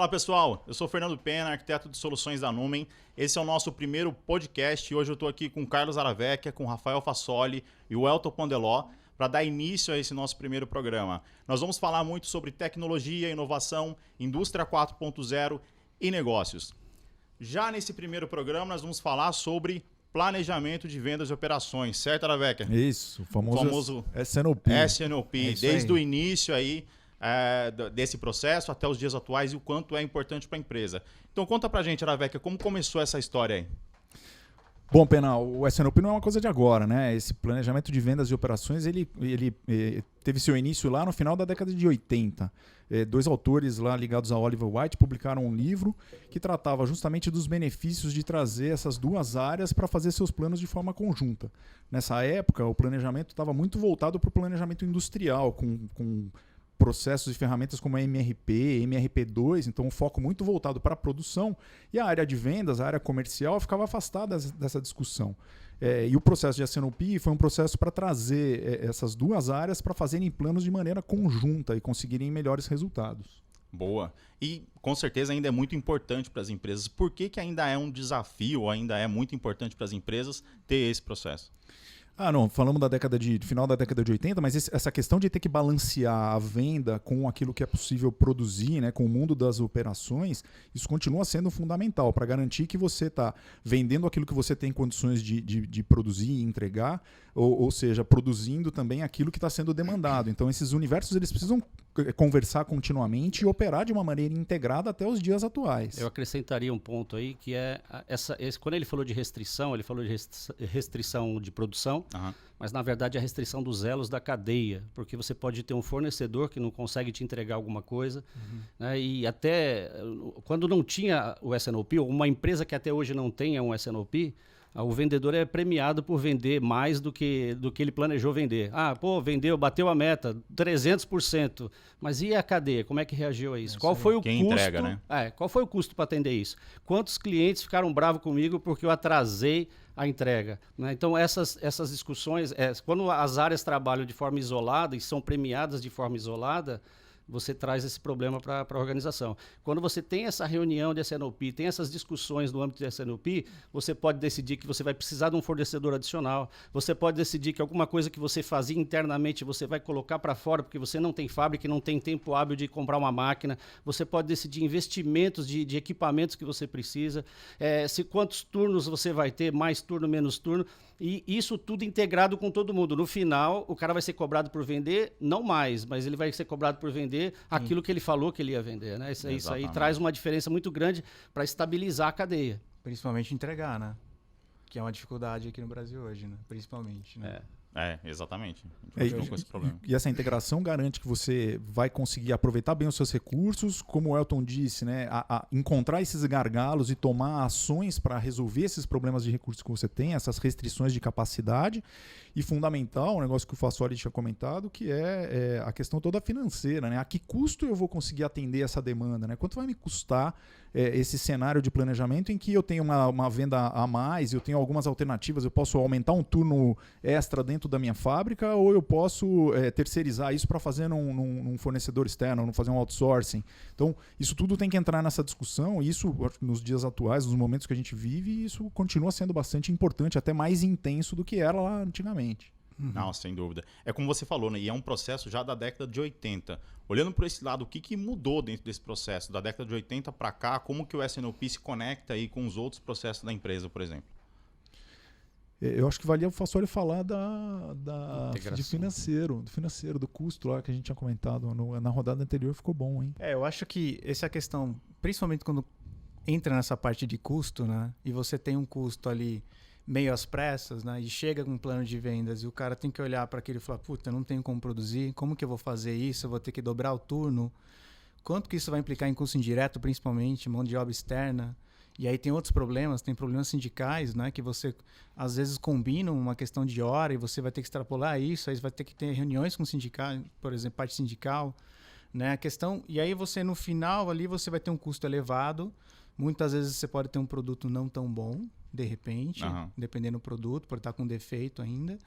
Fala pessoal, eu sou o Fernando Pena, arquiteto de soluções da Numen. Esse é o nosso primeiro podcast e hoje eu estou aqui com o Carlos Aravecchia, com o Rafael Fassoli e o Elton Pondeló para dar início a esse nosso primeiro programa. Nós vamos falar muito sobre tecnologia, inovação, indústria 4.0 e negócios. Já nesse primeiro programa nós vamos falar sobre planejamento de vendas e operações, certo, Aravecchia? Isso, o famoso SNOP. SNOP, desde o início aí desse processo até os dias atuais e o quanto é importante para a empresa. Então conta pra gente, Aravecchia, como começou essa história aí? Bom, Pena, o SNOP não é uma coisa de agora, né? Esse planejamento de vendas e operações, ele teve seu início lá no final da década de 80. Dois autores lá ligados a Oliver White publicaram um livro que tratava justamente dos benefícios de trazer essas duas áreas para fazer seus planos de forma conjunta. Nessa época, o planejamento estava muito voltado para o planejamento industrial, com processos e ferramentas como a MRP, MRP2, então um foco muito voltado para a produção, e a área de vendas, a área comercial, ficava afastada dessa discussão. E o processo de SNOP foi um processo para trazer essas duas áreas para fazerem planos de maneira conjunta e conseguirem melhores resultados. Boa. E com certeza ainda é muito importante para as empresas. Por que ainda é um desafio, ainda é muito importante para as empresas ter esse processo? Não, falamos final da década de 80, mas essa questão de ter que balancear a venda com aquilo que é possível produzir, né, com o mundo das operações, isso continua sendo fundamental para garantir que você está vendendo aquilo que você tem condições de produzir e entregar, ou seja, produzindo também aquilo que está sendo demandado. Então, esses universos eles precisam conversar continuamente e operar de uma maneira integrada até os dias atuais. Eu acrescentaria um ponto aí, que é quando ele falou de restrição, ele falou de restrição de produção, mas na verdade a restrição dos elos da cadeia, porque você pode ter um fornecedor que não consegue te entregar alguma coisa, né, e até quando não tinha o SNOP, ou uma empresa que até hoje não tenha um SNOP, o vendedor é premiado por vender mais do que ele planejou vender. Vendeu, bateu a meta, 300%. Mas e a cadeia? Como é que reagiu a isso? Qual foi o custo? Entrega, né? Qual foi o custo para atender isso? Quantos clientes ficaram bravos comigo porque eu atrasei a entrega, né? Então, essas discussões, quando as áreas trabalham de forma isolada e são premiadas de forma isolada, você traz esse problema para a organização. Quando você tem essa reunião de SNOP, tem essas discussões no âmbito de SNOP, você pode decidir que você vai precisar de um fornecedor adicional, você pode decidir que alguma coisa que você fazia internamente você vai colocar para fora porque você não tem fábrica e não tem tempo hábil de comprar uma máquina, você pode decidir investimentos de equipamentos que você precisa, quantos turnos você vai ter, mais turno, menos turno, e isso tudo integrado com todo mundo. No final, o cara vai ser cobrado por vender, não mais, mas ele vai ser cobrado por vender aquilo que ele falou que ele ia vender, né? Isso aí traz uma diferença muito grande para estabilizar a cadeia. Principalmente entregar, né? Que é uma dificuldade aqui no Brasil hoje, né? Principalmente, né? Exatamente. Com esse problema. E essa integração garante que você vai conseguir aproveitar bem os seus recursos, como o Elton disse, né, a encontrar esses gargalos e tomar ações para resolver esses problemas de recursos que você tem, essas restrições de capacidade. E fundamental, um negócio que o Fassoli tinha comentado, que é a questão toda financeira, né? A que custo eu vou conseguir atender essa demanda, né? Quanto vai me custar esse cenário de planejamento em que eu tenho uma venda a mais, eu tenho algumas alternativas, eu posso aumentar um turno extra dentro da minha fábrica, ou eu posso terceirizar isso para fazer num fornecedor externo, fazer um outsourcing. Então, isso tudo tem que entrar nessa discussão, e isso, nos dias atuais, nos momentos que a gente vive, isso continua sendo bastante importante, até mais intenso do que era lá antigamente. Não, sem dúvida. É como você falou, né? E é um processo já da década de 80. Olhando por esse lado, o que mudou dentro desse processo? Da década de 80 para cá, como que o SNOP se conecta aí com os outros processos da empresa, por exemplo? Eu acho que valia o Fassoli falar de financeiro, do custo lá que a gente tinha comentado na rodada anterior, ficou bom, hein? Eu acho que essa é a questão, principalmente quando entra nessa parte de custo, né? E você tem um custo ali meio às pressas, né? E chega com um plano de vendas e o cara tem que olhar para aquilo e falar, puta, eu não tenho como produzir, como que eu vou fazer isso? Eu vou ter que dobrar o turno. Quanto que isso vai implicar em custo indireto, principalmente, mão de obra externa? E aí tem outros problemas, tem problemas sindicais, né? Que você, às vezes, combina uma questão de hora e você vai ter que extrapolar isso, aí você vai ter que ter reuniões com o sindical, por exemplo, parte sindical, né? A questão, e aí você, no final, ali, você vai ter um custo elevado. Muitas vezes você pode ter um produto não tão bom, de repente, dependendo do produto, pode estar com defeito ainda.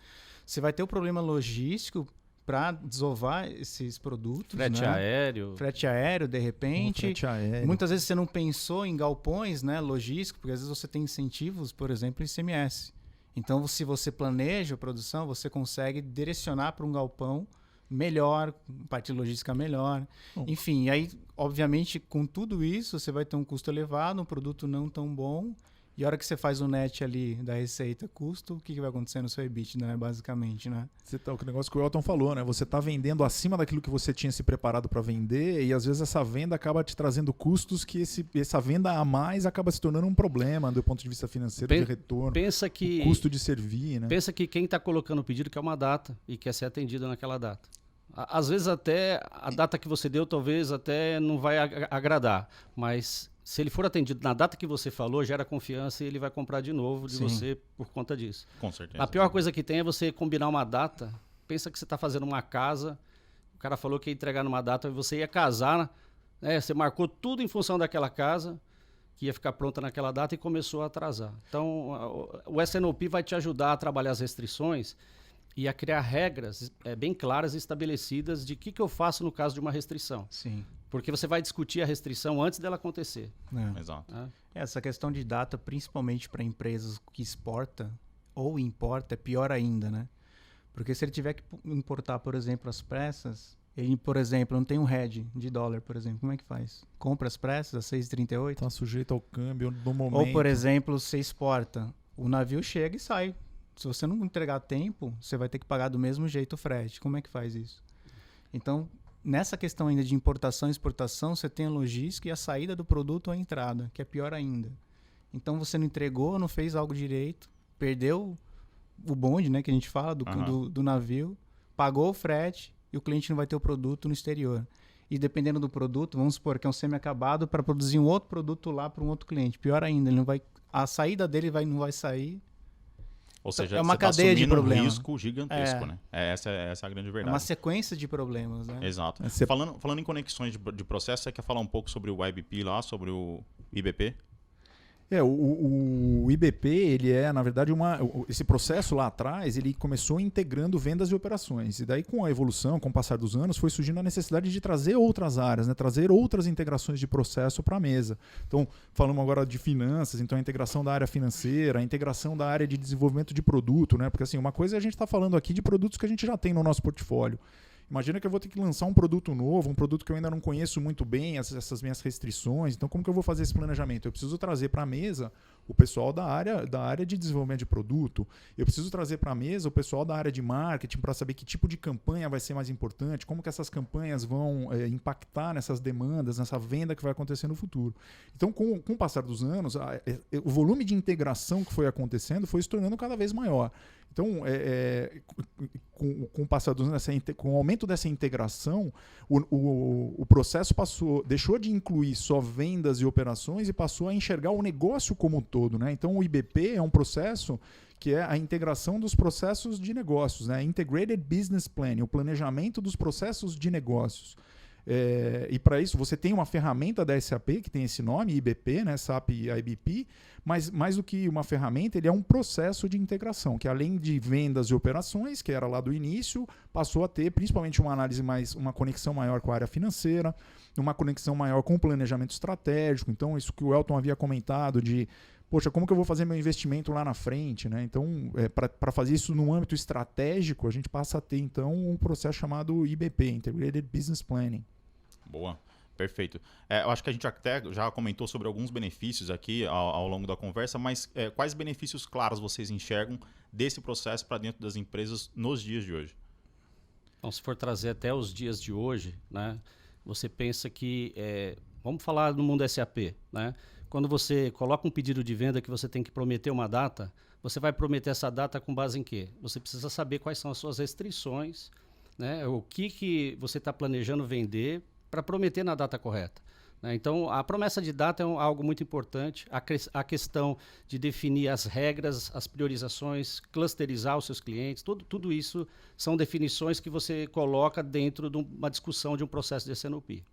Você vai ter o problema logístico, para desovar esses produtos. Frete né? aéreo. Frete aéreo, de repente. Frete aéreo. Muitas vezes você não pensou em galpões, né, logísticos, porque às vezes você tem incentivos, por exemplo, em ICMS. Então, se você planeja a produção, você consegue direcionar para um galpão melhor, parte logística melhor. Enfim, aí, obviamente, com tudo isso, você vai ter um custo elevado, um produto não tão bom. E a hora que você faz o net ali da receita custo, o que vai acontecer no seu EBITDA, né? Basicamente, né? Você tá, o negócio que o Elton falou, né? Você está vendendo acima daquilo que você tinha se preparado para vender e às vezes essa venda acaba te trazendo custos que essa venda a mais acaba se tornando um problema do ponto de vista financeiro, de retorno. Pensa que, o custo de servir, né? Pensa que quem está colocando o pedido quer uma data e quer ser atendido naquela data. Às vezes até a data que você deu talvez até não vai agradar, mas se ele for atendido na data que você falou, gera confiança e ele vai comprar de novo de você por conta disso. Com certeza. A pior coisa que tem é você combinar uma data. Pensa que você está fazendo uma casa, o cara falou que ia entregar numa data e você ia casar, né? Você marcou tudo em função daquela casa, que ia ficar pronta naquela data e começou a atrasar. Então, o S&OP vai te ajudar a trabalhar as restrições e a criar regras bem claras e estabelecidas de que eu faço no caso de uma restrição. Sim. Porque você vai discutir a restrição antes dela acontecer. Exato. Essa questão de data, principalmente para empresas que exporta ou importa, é pior ainda, né? Porque se ele tiver que importar, por exemplo, as pressas, ele, por exemplo, não tem um hedge de dólar, por exemplo, como é que faz? Compra as pressas a 6,38? Está sujeito ao câmbio do momento. Ou, por exemplo, você exporta, o navio chega e sai. Se você não entregar a tempo, você vai ter que pagar do mesmo jeito o frete. Como é que faz isso? Então, nessa questão ainda de importação e exportação, você tem a logística e a saída do produto ou a entrada, que é pior ainda. Então, você não entregou, não fez algo direito, perdeu o bonde, né, que a gente fala, do navio, pagou o frete e o cliente não vai ter o produto no exterior. E dependendo do produto, vamos supor que é um semi-acabado para produzir um outro produto lá para um outro cliente. Pior ainda, ele não vai, a saída dele não vai sair. Ou seja, é uma você tá cadeia de assumindo um problemas. risco gigantesco, né? Essa é a grande É verdade. uma sequência de problemas, né? Exato. Você- Falando em conexões de processo, você quer falar um pouco sobre o IBP lá, sobre o IBP? O IBP, ele é, na verdade, esse processo lá atrás, ele começou integrando vendas e operações. E daí, com a evolução, com o passar dos anos, foi surgindo a necessidade de trazer outras áreas, né? Trazer outras integrações de processo para a mesa. Então, falamos agora de finanças, então a integração da área financeira, a integração da área de desenvolvimento de produto, né? Porque assim, uma coisa é a gente está falando aqui de produtos que a gente já tem no nosso portfólio. Imagina que eu vou ter que lançar um produto novo, um produto que eu ainda não conheço muito bem, essas minhas restrições. Então, como que eu vou fazer esse planejamento? Eu preciso trazer para a mesa o pessoal da área de desenvolvimento de produto. Eu preciso trazer para a mesa o pessoal da área de marketing para saber que tipo de campanha vai ser mais importante, como que essas campanhas vão impactar nessas demandas, nessa venda que vai acontecer no futuro. Então, com o passar dos anos, o volume de integração que foi acontecendo foi se tornando cada vez maior. Então, com o passar dos anos, com o aumento dessa integração, o processo deixou de incluir só vendas e operações e passou a enxergar o negócio como um todo, né? Então, o IBP é um processo que é a integração dos processos de negócios, né? Integrated Business Planning, o planejamento dos processos de negócios. E para isso você tem uma ferramenta da SAP que tem esse nome, IBP, né? SAP IBP, mas mais do que uma ferramenta, ele é um processo de integração, que além de vendas e operações, que era lá do início, passou a ter principalmente uma análise uma conexão maior com a área financeira, uma conexão maior com o planejamento estratégico. Então, isso que o Elton havia comentado de poxa, como que eu vou fazer meu investimento lá na frente, né? Então, para fazer isso no âmbito estratégico, a gente passa a ter, então, um processo chamado IBP, Integrated Business Planning. Boa, perfeito. Eu acho que a gente até já comentou sobre alguns benefícios aqui ao longo da conversa, mas quais benefícios claros vocês enxergam desse processo para dentro das empresas nos dias de hoje? Então, se for trazer até os dias de hoje, né, você pensa que, vamos falar no mundo SAP, né? Quando você coloca um pedido de venda que você tem que prometer uma data, você vai prometer essa data com base em quê? Você precisa saber quais são as suas restrições, né? O que você está planejando vender para prometer na data correta, né? Então, a promessa de data é algo muito importante. A questão de definir as regras, as priorizações, clusterizar os seus clientes, tudo isso são definições que você coloca dentro de uma discussão de um processo de S&OP.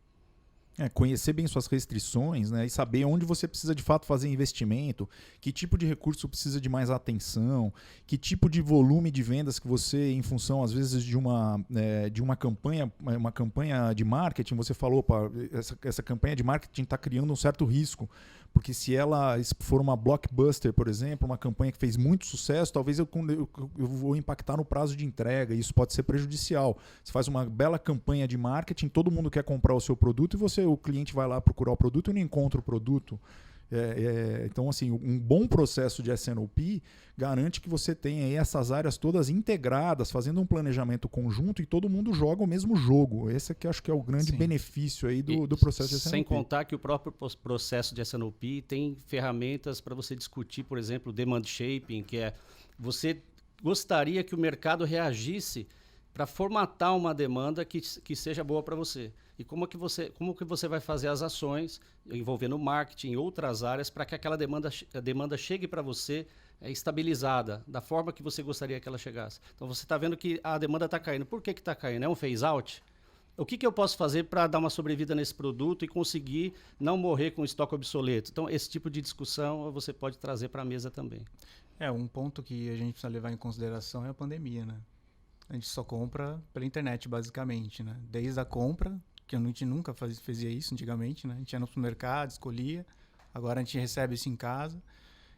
Conhecer bem suas restrições, né, e saber onde você precisa de fato fazer investimento, que tipo de recurso precisa de mais atenção, que tipo de volume de vendas que você, em função às vezes de uma campanha de marketing, você falou, opa, essa campanha de marketing está criando um certo risco, porque se ela for uma blockbuster, por exemplo, uma campanha que fez muito sucesso, talvez eu vou impactar no prazo de entrega, e isso pode ser prejudicial. Você faz uma bela campanha de marketing, todo mundo quer comprar o seu produto e o cliente vai lá procurar o produto e não encontra o produto. Então, assim, um bom processo de S&OP garante que você tenha aí essas áreas todas integradas, fazendo um planejamento conjunto e todo mundo joga o mesmo jogo. Esse aqui acho que é o grande benefício aí do processo de S&OP. Sem contar que o próprio processo de S&OP tem ferramentas para você discutir, por exemplo, demand shaping, que é você gostaria que o mercado reagisse para formatar uma demanda que seja boa para você. E como que você vai fazer as ações envolvendo marketing e outras áreas para que aquela demanda chegue para você estabilizada, da forma que você gostaria que ela chegasse. Então você está vendo que a demanda está caindo. Por que está caindo? É um phase out? O que eu posso fazer para dar uma sobrevida nesse produto e conseguir não morrer com estoque obsoleto? Então esse tipo de discussão você pode trazer para a mesa também. Um ponto que a gente precisa levar em consideração é a pandemia, né? A gente só compra pela internet, basicamente, né? Desde a compra, que a gente nunca fazia isso antigamente, né? A gente ia no supermercado, escolhia, agora a gente recebe isso em casa.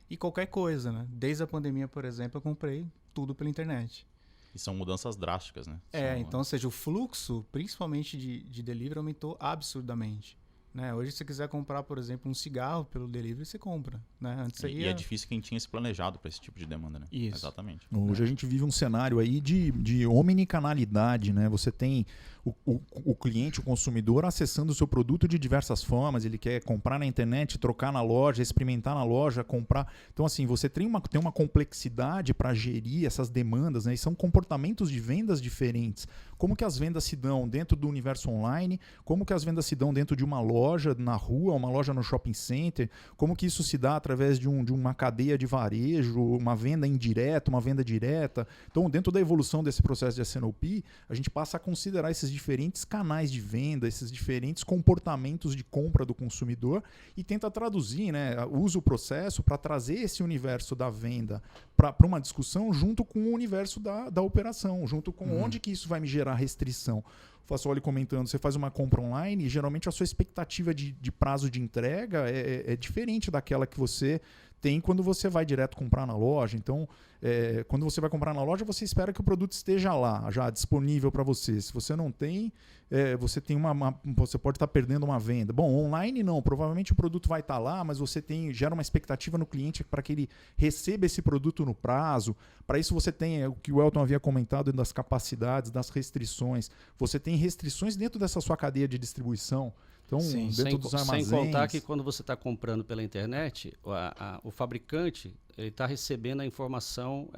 E qualquer coisa, né? Desde a pandemia, por exemplo, eu comprei tudo pela internet. E são mudanças drásticas, né? Então, ou seja, o fluxo, principalmente de delivery, aumentou absurdamente. Né? Hoje, se você quiser comprar, por exemplo, um cigarro pelo delivery, você compra. Né? Antes e é difícil quem tinha se planejado para esse tipo de demanda, né? Isso. Exatamente. Hoje a gente vive um cenário aí de omnicanalidade, né? Você tem o cliente, o consumidor, acessando o seu produto de diversas formas. Ele quer comprar na internet, trocar na loja, experimentar na loja, comprar. Então, assim, você tem uma complexidade para gerir essas demandas, né? E são comportamentos de vendas diferentes. Como que as vendas se dão dentro do universo online? Como que as vendas se dão dentro de uma loja na rua, uma loja no shopping center? Como que isso se dá através de uma cadeia de varejo, uma venda indireta, uma venda direta? Então, dentro da evolução desse processo de S&OP, a gente passa a considerar esses diferentes canais de venda, esses diferentes comportamentos de compra do consumidor e tenta traduzir, né? Usa o processo para trazer esse universo da venda para uma discussão junto com o universo da operação, junto com onde que isso vai me gerar restrição. O Fasoli comentando, você faz uma compra online e geralmente a sua expectativa de prazo de entrega é diferente daquela que você tem quando você vai direto comprar na loja. Então, quando você vai comprar na loja, você espera que o produto esteja lá, já disponível para você. Se você não tem, você pode estar perdendo uma venda. Bom, online não, provavelmente o produto vai estar lá, mas você gera uma expectativa no cliente para que ele receba esse produto no prazo. Para isso você tem o que o Elton havia comentado das capacidades, das restrições. Você tem restrições dentro dessa sua cadeia de distribuição. Então, sim, dentro dos armazéns... Sem contar que quando você está comprando pela internet, o fabricante está recebendo a informação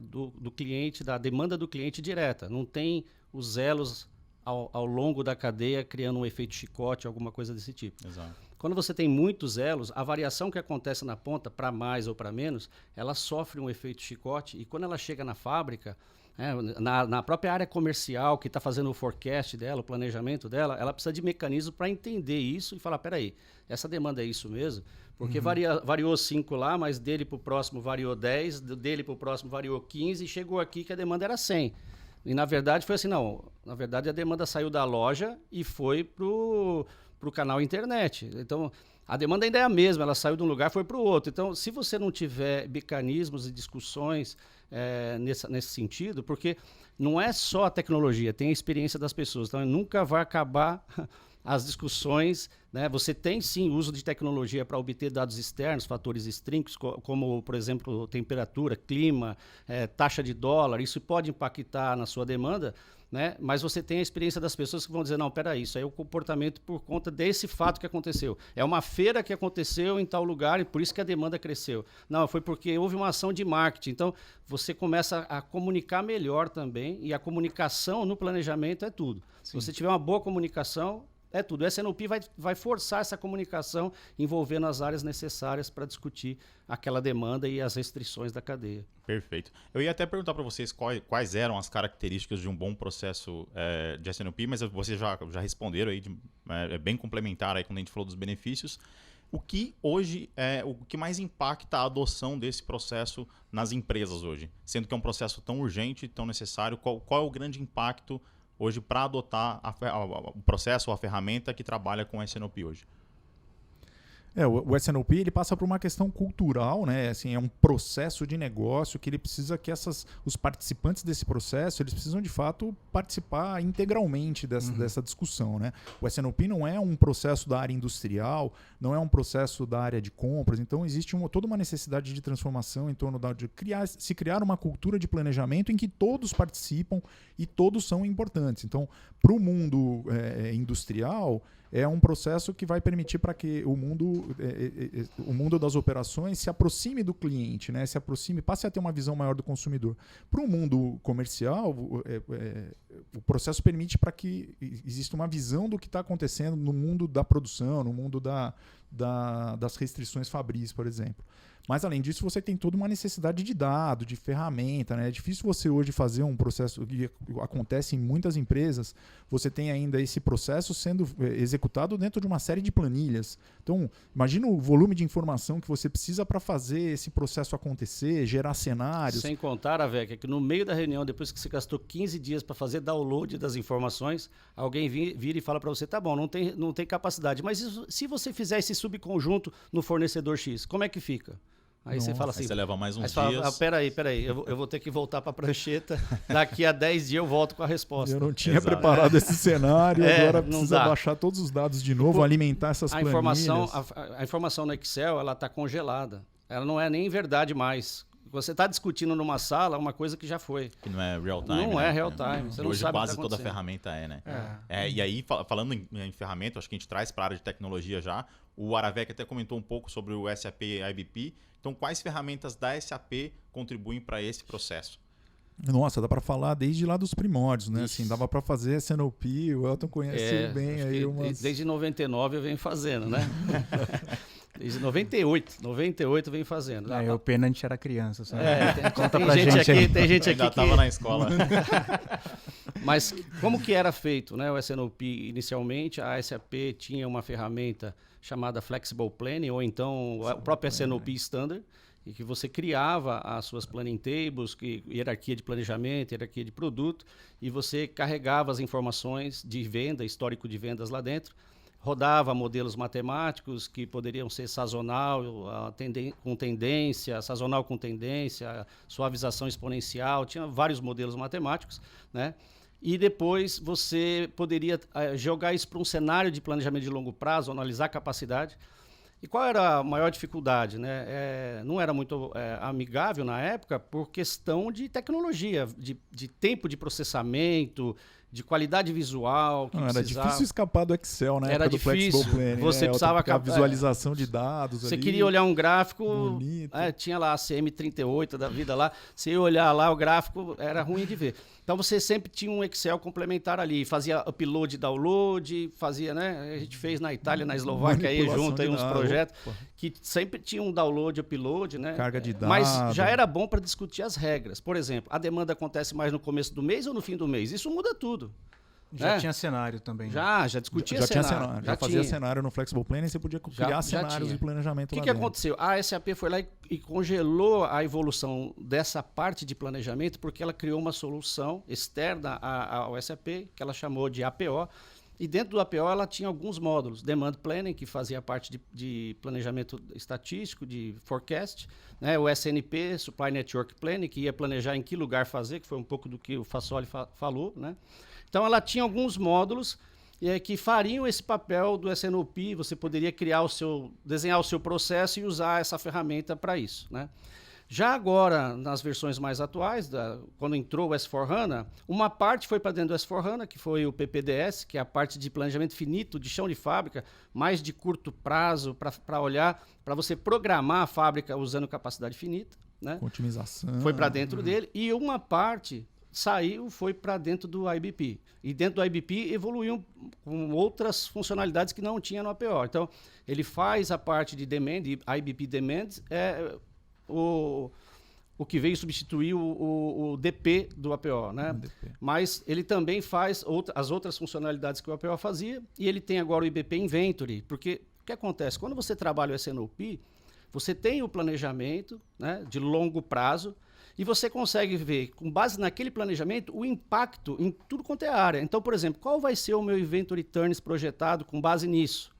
do cliente, da demanda do cliente direta. Não tem os elos ao longo da cadeia criando um efeito chicote, alguma coisa desse tipo. Exato. Quando você tem muitos elos, a variação que acontece na ponta, para mais ou para menos, ela sofre um efeito chicote e quando ela chega na fábrica... Na própria área comercial que está fazendo o forecast dela, o planejamento dela, ela precisa de mecanismos para entender isso e falar, peraí, essa demanda é isso mesmo? Porque variou 5 lá, mas dele para o próximo variou 10, dele para o próximo variou 15 e chegou aqui que a demanda era 100. E na verdade foi assim, não, na verdade a demanda saiu da loja e foi para o canal internet. Então... A demanda ainda é a mesma, ela saiu de um lugar e foi para o outro. Então, se você não tiver mecanismos e discussões nesse sentido, porque não é só a tecnologia, tem a experiência das pessoas. Então, nunca vai acabar as discussões. Né? Você tem, sim, uso de tecnologia para obter dados externos, fatores extrínsecos, como, por exemplo, temperatura, clima, taxa de dólar. Isso pode impactar na sua demanda. Né? Mas você tem a experiência das pessoas que vão dizer, não, peraí, isso aí é o comportamento por conta desse fato que aconteceu. É uma feira que aconteceu em tal lugar e por isso que a demanda cresceu. Não, foi porque houve uma ação de marketing. Então, você começa a comunicar melhor também e a comunicação no planejamento é tudo. Sim. Se você tiver uma boa comunicação, É tudo. O S&OP vai forçar essa comunicação envolvendo as áreas necessárias para discutir aquela demanda e as restrições da cadeia. Perfeito. Eu ia até perguntar para vocês quais eram as características de um bom processo de S&OP, mas vocês já responderam aí, é bem complementar aí quando a gente falou dos benefícios. O que hoje o que mais impacta a adoção desse processo nas empresas hoje? Sendo que é um processo tão urgente, tão necessário, qual é o grande impacto hoje para adotar o processo ou a ferramenta que trabalha com S&OP hoje? O S&OP ele passa por uma questão cultural, né? Assim, é um processo de negócio que ele precisa que os participantes desse processo eles precisam de fato participar integralmente dessa discussão, né? O S&OP não é um processo da área industrial, não é um processo da área de compras, então existe toda uma necessidade de transformação em torno de se criar uma cultura de planejamento em que todos participam e todos são importantes. Então, para o mundo industrial, é um processo que vai permitir para que o mundo das operações se aproxime do cliente, né? Passe a ter uma visão maior do consumidor. Para o mundo comercial, o processo permite para que exista uma visão do que está acontecendo no mundo da produção, no mundo das restrições fabris, por exemplo. Mas, além disso, você tem toda uma necessidade de dado, de ferramenta, né? É difícil você hoje fazer um processo que acontece em muitas empresas. Você tem ainda esse processo sendo executado dentro de uma série de planilhas. Então, imagina o volume de informação que você precisa para fazer esse processo acontecer, gerar cenários. Sem contar, Aveca, que no meio da reunião, depois que você gastou 15 dias para fazer download das informações, alguém vira e fala para você, tá bom, não tem capacidade, mas se você fizer esse subconjunto no fornecedor X, como é que fica? Aí você fala assim... Aí você leva mais uns dias. Fala, peraí, eu vou ter que voltar para a prancheta, daqui a 10 dias eu volto com a resposta. Eu não tinha preparado esse cenário, agora precisa baixar todos os dados de novo, alimentar essas planilhas. A informação no Excel, ela está congelada. Ela não é nem verdade mais. Você está discutindo numa sala uma coisa que já foi. Que não é real time. Não é real time. Você não hoje sabe quase o que tá toda acontecendo. Ferramenta né? E aí, falando em ferramenta, acho que a gente traz para a área de tecnologia já. O Aravec até comentou um pouco sobre o SAP IBP. Então, quais ferramentas da SAP contribuem para esse processo? Nossa, dá para falar desde lá dos primórdios, né? Assim, dava para fazer S&OP, o Elton conhece bem aí Desde 99 eu venho fazendo, né? Desde 98 vem fazendo. O Pena a gente era criança, sabe? Tem gente aqui já estava na escola. Mas como que era feito, né? O S&OP inicialmente, a SAP tinha uma ferramenta chamada Flexible Planning, ou então o próprio S&OP Standard, e que você criava as suas planning tables, hierarquia de planejamento, hierarquia de produto, e você carregava as informações de venda, histórico de vendas lá dentro, rodava modelos matemáticos que poderiam ser sazonal com tendência, sazonal com tendência, suavização exponencial, tinha vários modelos matemáticos, né? E depois você poderia jogar isso para um cenário de planejamento de longo prazo, analisar a capacidade. E qual era a maior dificuldade, né? Não era muito amigável na época por questão de tecnologia, de tempo de processamento, de qualidade visual. Era difícil escapar do Excel, né? Era do difícil. Planning, você precisava a visualização de dados. Você ali, queria olhar um gráfico, tinha lá a CM38 da vida lá, você ia olhar lá o gráfico, era ruim de ver. Então você sempre tinha um Excel complementar ali, fazia upload, download, fazia, né? A gente fez na Itália, na Eslováquia aí junto aí uns projetos que sempre tinha um download, upload, né? Carga de dados. Mas já era bom para discutir as regras. Por exemplo, a demanda acontece mais no começo do mês ou no fim do mês? Isso muda tudo. Já tinha cenário também. Já discutia cenário. Já fazia cenário no Flexible Planning, você podia criar cenários de planejamento lá dentro. O que aconteceu? A SAP foi lá e congelou a evolução dessa parte de planejamento porque ela criou uma solução externa ao SAP, que ela chamou de APO, e dentro do APO ela tinha alguns módulos. Demand Planning, que fazia parte de planejamento estatístico, de forecast, né? O SNP, Supply Network Planning, que ia planejar em que lugar fazer, que foi um pouco do que o Fassoli falou, né? Então, ela tinha alguns módulos que fariam esse papel do S&OP. Você poderia desenhar o seu processo e usar essa ferramenta para isso, né? Já agora, nas versões mais atuais, quando entrou o S4HANA, uma parte foi para dentro do S4HANA, que foi o PPDS, que é a parte de planejamento finito, de chão de fábrica, mais de curto prazo, para olhar, para você programar a fábrica usando capacidade finita, né? Otimização. Foi para dentro dele. E uma parte saiu, foi para dentro do IBP. E dentro do IBP evoluiu com outras funcionalidades que não tinha no APO. Então, ele faz a parte de demand, IBP Demand, o que veio substituir o DP do APO, né? Mas ele também faz as outras funcionalidades que o APO fazia, e ele tem agora o IBP Inventory, porque o que acontece? Quando você trabalha o SNOP, você tem o planejamento, né, de longo prazo, e você consegue ver, com base naquele planejamento, o impacto em tudo quanto é área. Então, por exemplo, qual vai ser o meu Inventory Turns projetado com base nisso?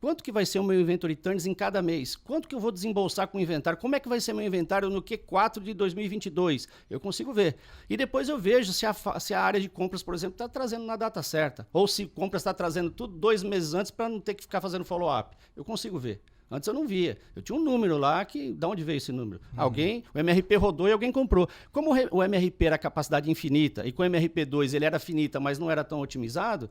Quanto que vai ser o meu Inventory Turns em cada mês? Quanto que eu vou desembolsar com o inventário? Como é que vai ser meu inventário no Q4 de 2022? Eu consigo ver. E depois eu vejo se a área de compras, por exemplo, está trazendo na data certa. Ou se compras está trazendo tudo 2 meses antes para não ter que ficar fazendo follow-up. Eu consigo ver. Antes eu não via. Eu tinha um número lá que... Da onde veio esse número? O MRP rodou e alguém comprou. Como o MRP era capacidade infinita e com o MRP2 ele era finita, mas não era tão otimizado,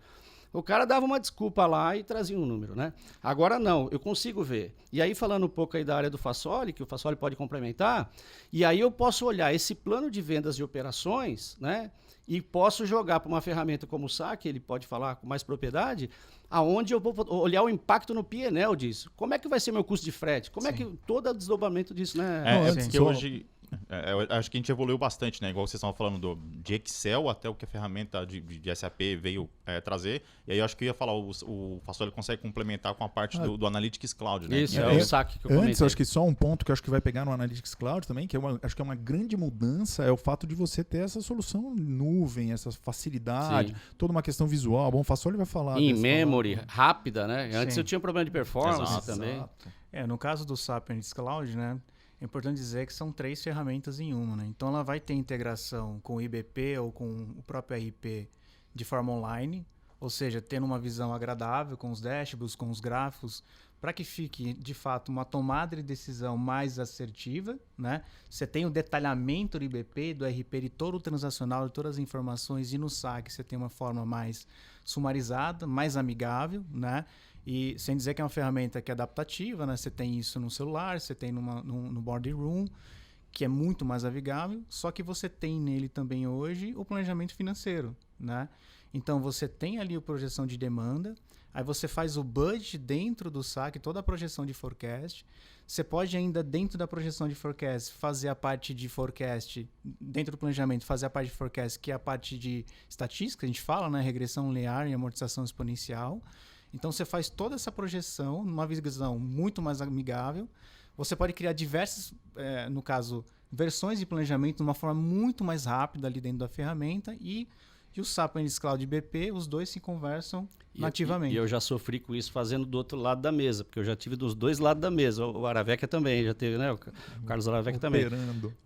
o cara dava uma desculpa lá e trazia um número, né? Agora não, eu consigo ver. E aí, falando um pouco aí da área do Fasoli, que o Fasoli pode complementar, e aí eu posso olhar esse plano de vendas de operações, né? E posso jogar para uma ferramenta como o SAC, ele pode falar com mais propriedade, aonde eu vou olhar o impacto no P&L disso. Como é que vai ser meu custo de frete? Como é que todo o desdobramento disso, né? Porque hoje... eu acho que a gente evoluiu bastante, né? Igual vocês estavam falando de Excel até o que a ferramenta de SAP veio trazer. E aí eu acho que eu ia falar, o Fasoli consegue complementar com a parte do Analytics Cloud, né? Isso, o SAC que eu comentei. Antes, eu acho que só um ponto que eu acho que vai pegar no Analytics Cloud também, que acho que é uma grande mudança, é o fato de você ter essa solução nuvem, essa facilidade, toda uma questão visual. Bom, o Fasoli vai falar. In memory, rápida, né? Antes Sim. eu tinha um problema de performance também. Exato. No caso do SAP Analytics Cloud, né? É importante dizer que são 3 ferramentas em uma, né? Então ela vai ter integração com o IBP ou com o próprio RP de forma online, ou seja, tendo uma visão agradável com os dashboards, com os gráficos, para que fique, de fato, uma tomada de decisão mais assertiva, né? Você tem o detalhamento do IBP, do RP, de todo o transacional, de todas as informações, e no SAC você tem uma forma mais sumarizada, mais amigável, né? E sem dizer que é uma ferramenta que é adaptativa, né? Você tem isso no celular, você tem no boardroom, que é muito mais amigável, só que você tem nele também hoje o planejamento financeiro, né? Então você tem ali a projeção de demanda, aí você faz o budget dentro do SAC, toda a projeção de forecast. Você pode ainda, dentro da projeção de forecast, fazer a parte de forecast, dentro do planejamento, fazer a parte de forecast, que é a parte de estatística, a gente fala, né? Regressão linear e amortização exponencial. Então você faz toda essa projeção numa visão muito mais amigável. Você pode criar diversas, no caso, versões de planejamento de uma forma muito mais rápida ali dentro da ferramenta, e o SAP Analytics Cloud e BP, os dois se conversam nativamente. E eu já sofri com isso fazendo do outro lado da mesa, porque eu já tive dos dois lados da mesa. O Araveca também já teve, né? O Carlos Araveca também.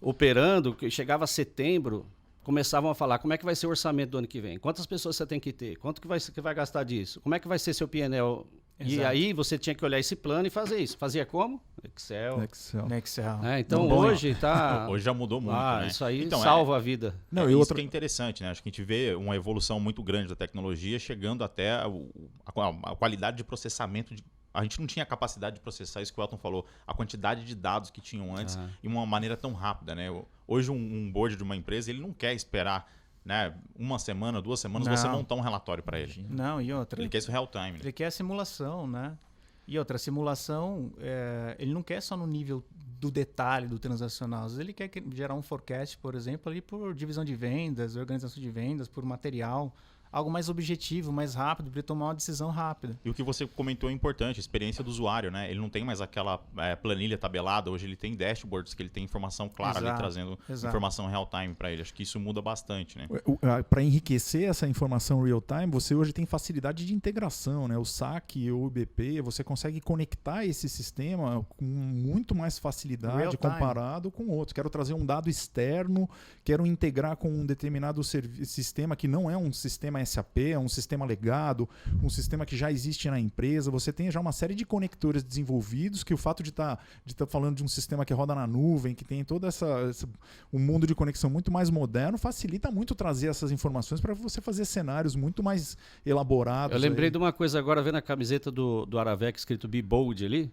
Operando, que chegava setembro, começavam a falar como é que vai ser o orçamento do ano que vem, quantas pessoas você tem que ter, quanto que vai gastar disso, como é que vai ser seu P&L. E aí você tinha que olhar esse plano e fazer isso. Fazia como? Excel. No Excel. Então hoje tá... Hoje já mudou muito, né? Isso aí salva a vida. Não, isso que é interessante, né? Acho que a gente vê uma evolução muito grande da tecnologia, chegando até a qualidade de processamento a gente não tinha a capacidade de processar isso que o Elton falou, a quantidade de dados que tinham antes de uma maneira tão rápida, né? Hoje um board de uma empresa, ele não quer esperar, né, 1 semana, 2 semanas, você montar um relatório para ele. Não, e outra... Ele quer isso real time. Né? Ele quer a simulação, né? E outra, a simulação, ele não quer só no nível do detalhe do transacional. Às vezes ele quer gerar um forecast, por exemplo, ali por divisão de vendas, organização de vendas, por material, algo mais objetivo, mais rápido, para ele tomar uma decisão rápida. E o que você comentou é importante, a experiência do usuário, né? Ele não tem mais aquela planilha tabelada, hoje ele tem dashboards, que ele tem informação clara ali, trazendo informação real time para ele. Acho que isso muda bastante, né? Para enriquecer essa informação real time, você hoje tem facilidade de integração, né? O SAC ou o IBP, você consegue conectar esse sistema com muito mais facilidade comparado com outros. Quero trazer um dado externo, quero integrar com um determinado sistema que não é um sistema SAP, é um sistema legado, um sistema que já existe na empresa. Você tem já uma série de conectores desenvolvidos, que o fato de estar falando de um sistema que roda na nuvem, que tem todo um mundo de conexão muito mais moderno, facilita muito trazer essas informações para você fazer cenários muito mais elaborados. Eu lembrei de uma coisa agora, vendo a camiseta do Aravec escrito Be Bold ali.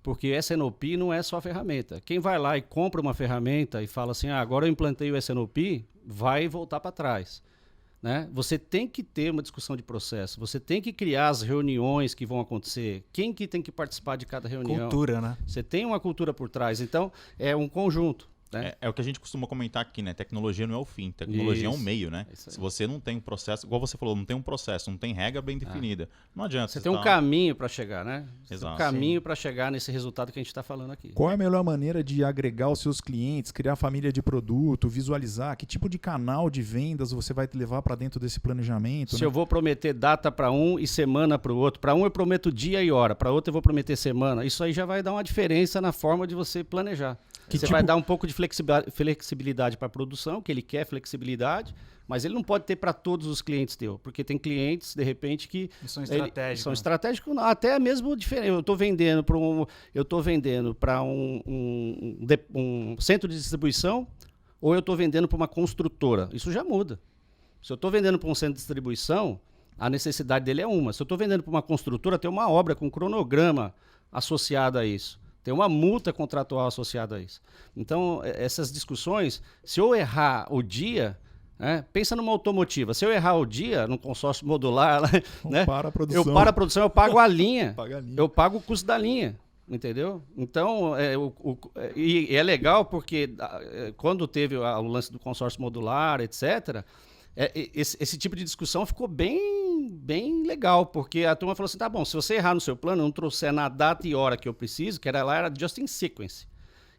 Porque SNOP não é só ferramenta. Quem vai lá e compra uma ferramenta e fala assim, agora eu implantei o SNOP, vai voltar para trás. Né? Você tem que ter uma discussão de processo, você tem que criar as reuniões que vão acontecer, quem que tem que participar de cada reunião. Cultura, né? Você tem uma cultura por trás, então é um conjunto. Né? É o que a gente costuma comentar aqui, né? Tecnologia não é o fim, tecnologia é um meio, né? Se você não tem um processo, igual você falou, não tem um processo, não tem regra bem definida, não adianta. Você tem um caminho para chegar, né? Você Exato. tem um caminho para chegar nesse resultado que a gente está falando aqui. Qual é a melhor maneira de agregar os seus clientes, criar família de produto, visualizar? Que tipo de canal de vendas você vai levar para dentro desse planejamento? Se eu vou prometer data para um e semana para o outro, para um eu prometo dia e hora, para outro eu vou prometer semana, isso aí já vai dar uma diferença na forma de você planejar. Você vai dar um pouco de flexibilidade para a produção, que ele quer flexibilidade, mas ele não pode ter para todos os clientes teus, porque tem clientes, de repente, que são estratégicos. São estratégicos, até mesmo diferente. Eu estou vendendo para um centro de distribuição ou eu estou vendendo para uma construtora. Isso já muda. Se eu estou vendendo para um centro de distribuição, a necessidade dele é uma. Se eu estou vendendo para uma construtora, tem uma obra com cronograma associado a isso. Tem uma multa contratual associada a isso. Então, essas discussões, se eu errar o dia, né, pensa numa automotiva. Se eu errar o dia no consórcio modular, né, para a produção. eu paro a produção, eu pago a linha. Paga a linha. Eu pago o custo da linha. Entendeu? Então, e é legal porque quando teve o lance do consórcio modular, etc., esse tipo de discussão ficou bem legal, porque a turma falou assim, tá bom, se você errar no seu plano, não trouxer na data e hora que eu preciso, que era just in sequence.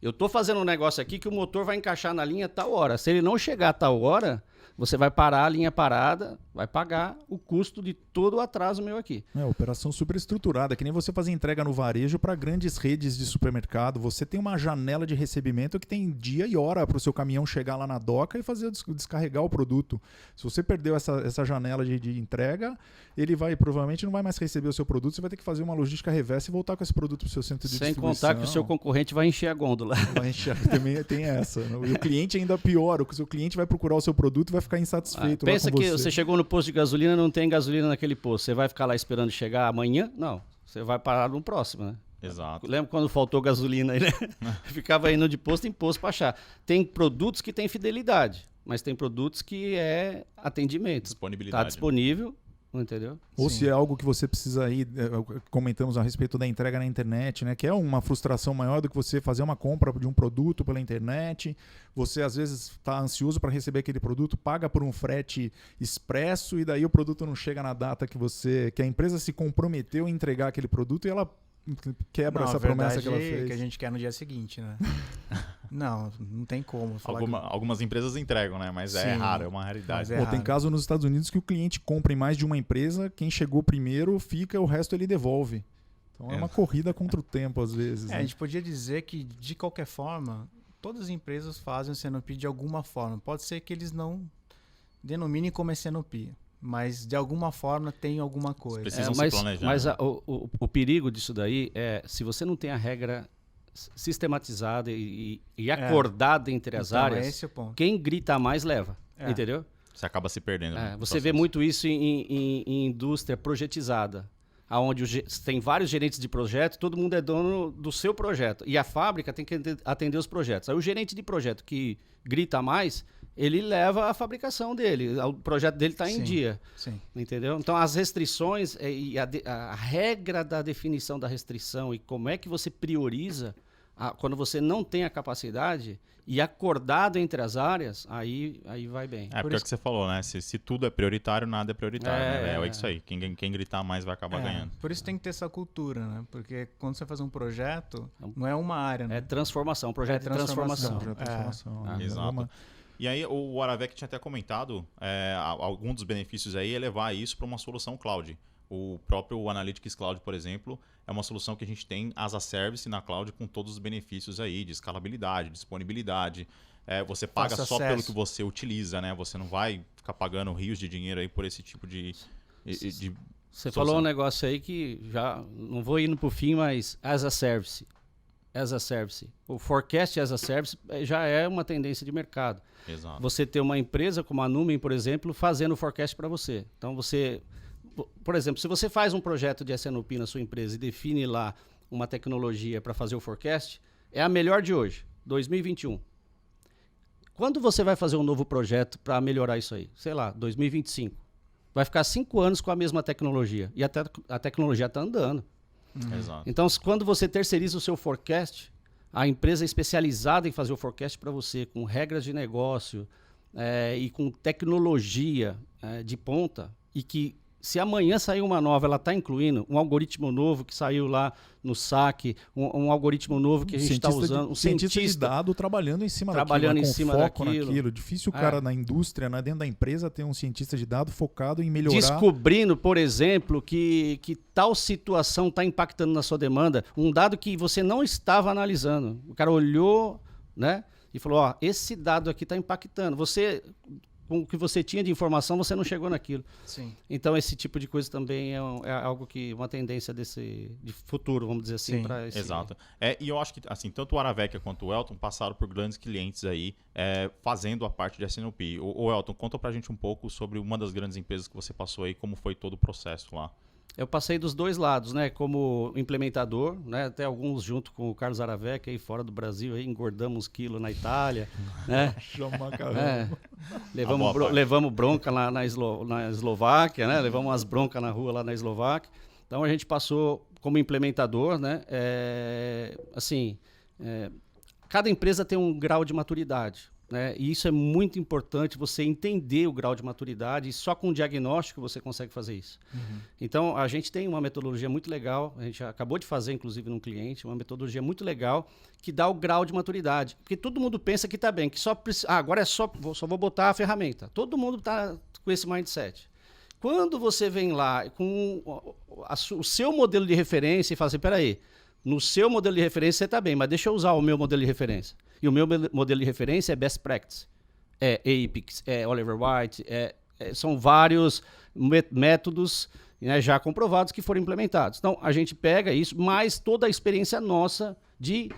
Eu estou fazendo um negócio aqui que o motor vai encaixar na linha tal hora. Se ele não chegar a tal hora, você vai parar a linha parada, vai pagar o custo de todo o atraso meu aqui. Operação super estruturada, que nem você fazer entrega no varejo para grandes redes de supermercado. Você tem uma janela de recebimento que tem dia e hora para o seu caminhão chegar lá na doca e fazer descarregar o produto. Se você perdeu essa janela de entrega, ele provavelmente não vai mais receber o seu produto, você vai ter que fazer uma logística reversa e voltar com esse produto para o seu centro de distribuição. Sem contar que o seu concorrente vai encher a gôndola. Vai encher, também tem essa. E o cliente ainda pior, o seu cliente vai procurar o seu produto e vai ficar insatisfeito. Pensa que você chegou no posto de gasolina e não tem gasolina naquele posto. Você vai ficar lá esperando chegar amanhã? Não. Você vai parar no próximo, né? Exato. Lembra quando faltou gasolina aí, né? Ficava indo de posto em posto para achar. Tem produtos que têm fidelidade, mas tem produtos que é atendimento. Disponibilidade. Está disponível, entendeu? Ou Sim. se é algo que você precisa ir, comentamos a respeito da entrega na internet, né? Que é uma frustração maior do que você fazer uma compra de um produto pela internet. Você às vezes está ansioso para receber aquele produto, paga por um frete expresso e daí o produto não chega na data que a empresa se comprometeu em entregar aquele produto e ela quebra essa promessa que ela fez. Que a gente quer no dia seguinte, né? Não tem como. Algumas empresas entregam, né? Mas é raro, é uma raridade. Tem caso nos Estados Unidos que o cliente compra em mais de uma empresa, quem chegou primeiro fica, o resto ele devolve. Então é uma corrida contra o tempo às vezes. A gente podia dizer que, de qualquer forma, todas as empresas fazem o SNOP de alguma forma. Pode ser que eles não denominem como SNOP, mas de alguma forma tem alguma coisa. Precisam se planejar. Mas o perigo disso daí é, se você não tem a regra sistematizada e acordada entre as áreas, esse é o ponto. Quem grita mais leva, entendeu? Você acaba se perdendo. Você vê muito isso em indústria projetizada, onde tem vários gerentes de projeto, todo mundo é dono do seu projeto. E a fábrica tem que atender os projetos. Aí o gerente de projeto que grita mais, ele leva a fabricação dele. O projeto dele está em dia. Sim. Entendeu? Então, as restrições e a regra da definição da restrição e como é que você prioriza quando você não tem a capacidade e acordado entre as áreas, aí vai bem. Porque é o que você falou, né? Se tudo é prioritário, nada é prioritário. Né? É isso aí. Quem gritar mais vai acabar ganhando. Por isso tem que ter essa cultura, né? Porque quando você faz um projeto, não é uma área, né? É transformação, projeto de transformação. Exato. E aí o Aravec tinha até comentado, algum dos benefícios aí é levar isso para uma solução cloud. O próprio Analytics Cloud, por exemplo, é uma solução que a gente tem as a service na cloud com todos os benefícios aí de escalabilidade, disponibilidade. Você paga só pelo que você utiliza, né? Você não vai ficar pagando rios de dinheiro aí por esse tipo de Você falou um negócio aí que já não vou indo para o fim, mas as a service. O forecast as a service já é uma tendência de mercado. Exato. Você ter uma empresa como a Numen, por exemplo, fazendo o forecast para você. Então, por exemplo, se você faz um projeto de SNOP na sua empresa e define lá uma tecnologia para fazer o forecast, é a melhor de hoje, 2021. Quando você vai fazer um novo projeto para melhorar isso aí? Sei lá, 2025. Vai ficar 5 anos com a mesma tecnologia. E até a tecnologia está andando. Exato. Então, quando você terceiriza o seu forecast, a empresa é especializada em fazer o forecast para você, com regras de negócio e com tecnologia de ponta, e que se amanhã sair uma nova, ela está incluindo um algoritmo novo que saiu lá no SAC, um algoritmo novo que a gente está usando, um cientista de dado trabalhando em cima daquilo, com foco naquilo. Difícil o cara na indústria, dentro da empresa, ter um cientista de dado focado em melhorar. Descobrindo, por exemplo, que tal situação está impactando na sua demanda, um dado que você não estava analisando. O cara olhou, né, e falou, ó, esse dado aqui está impactando. Você, com o que você tinha de informação, você não chegou naquilo. Sim. Então, esse tipo de coisa também é algo que, uma tendência de futuro, vamos dizer assim. Exato. E eu acho que, assim, tanto o Aravecchia quanto o Elton passaram por grandes clientes aí, fazendo a parte de S&OP. O Elton, conta pra gente um pouco sobre uma das grandes empresas que você passou aí, como foi todo o processo lá. Eu passei dos dois lados, né? Como implementador, né? Até alguns junto com o Carlos Aravecchia aí fora do Brasil, aí engordamos uns quilos na Itália, né? Levamos bronca lá na Eslováquia, né? Levamos umas broncas na rua lá na Eslováquia. Então a gente passou como implementador, né? Cada empresa tem um grau de maturidade. Né? E isso é muito importante, você entender o grau de maturidade, e só com o diagnóstico você consegue fazer isso. Então, a gente tem uma metodologia muito legal, a gente acabou de fazer, inclusive, num cliente, uma metodologia muito legal que dá o grau de maturidade. Porque todo mundo pensa que está bem, que agora só vou botar a ferramenta. Todo mundo está com esse mindset. Quando você vem lá com o seu modelo de referência e fala assim, peraí, no seu modelo de referência você está bem, mas deixa eu usar o meu modelo de referência. E o meu modelo de referência é Best Practice, é Apex, é Oliver White, são vários métodos, né, já comprovados que foram implementados. Então, a gente pega isso, mais toda a experiência nossa de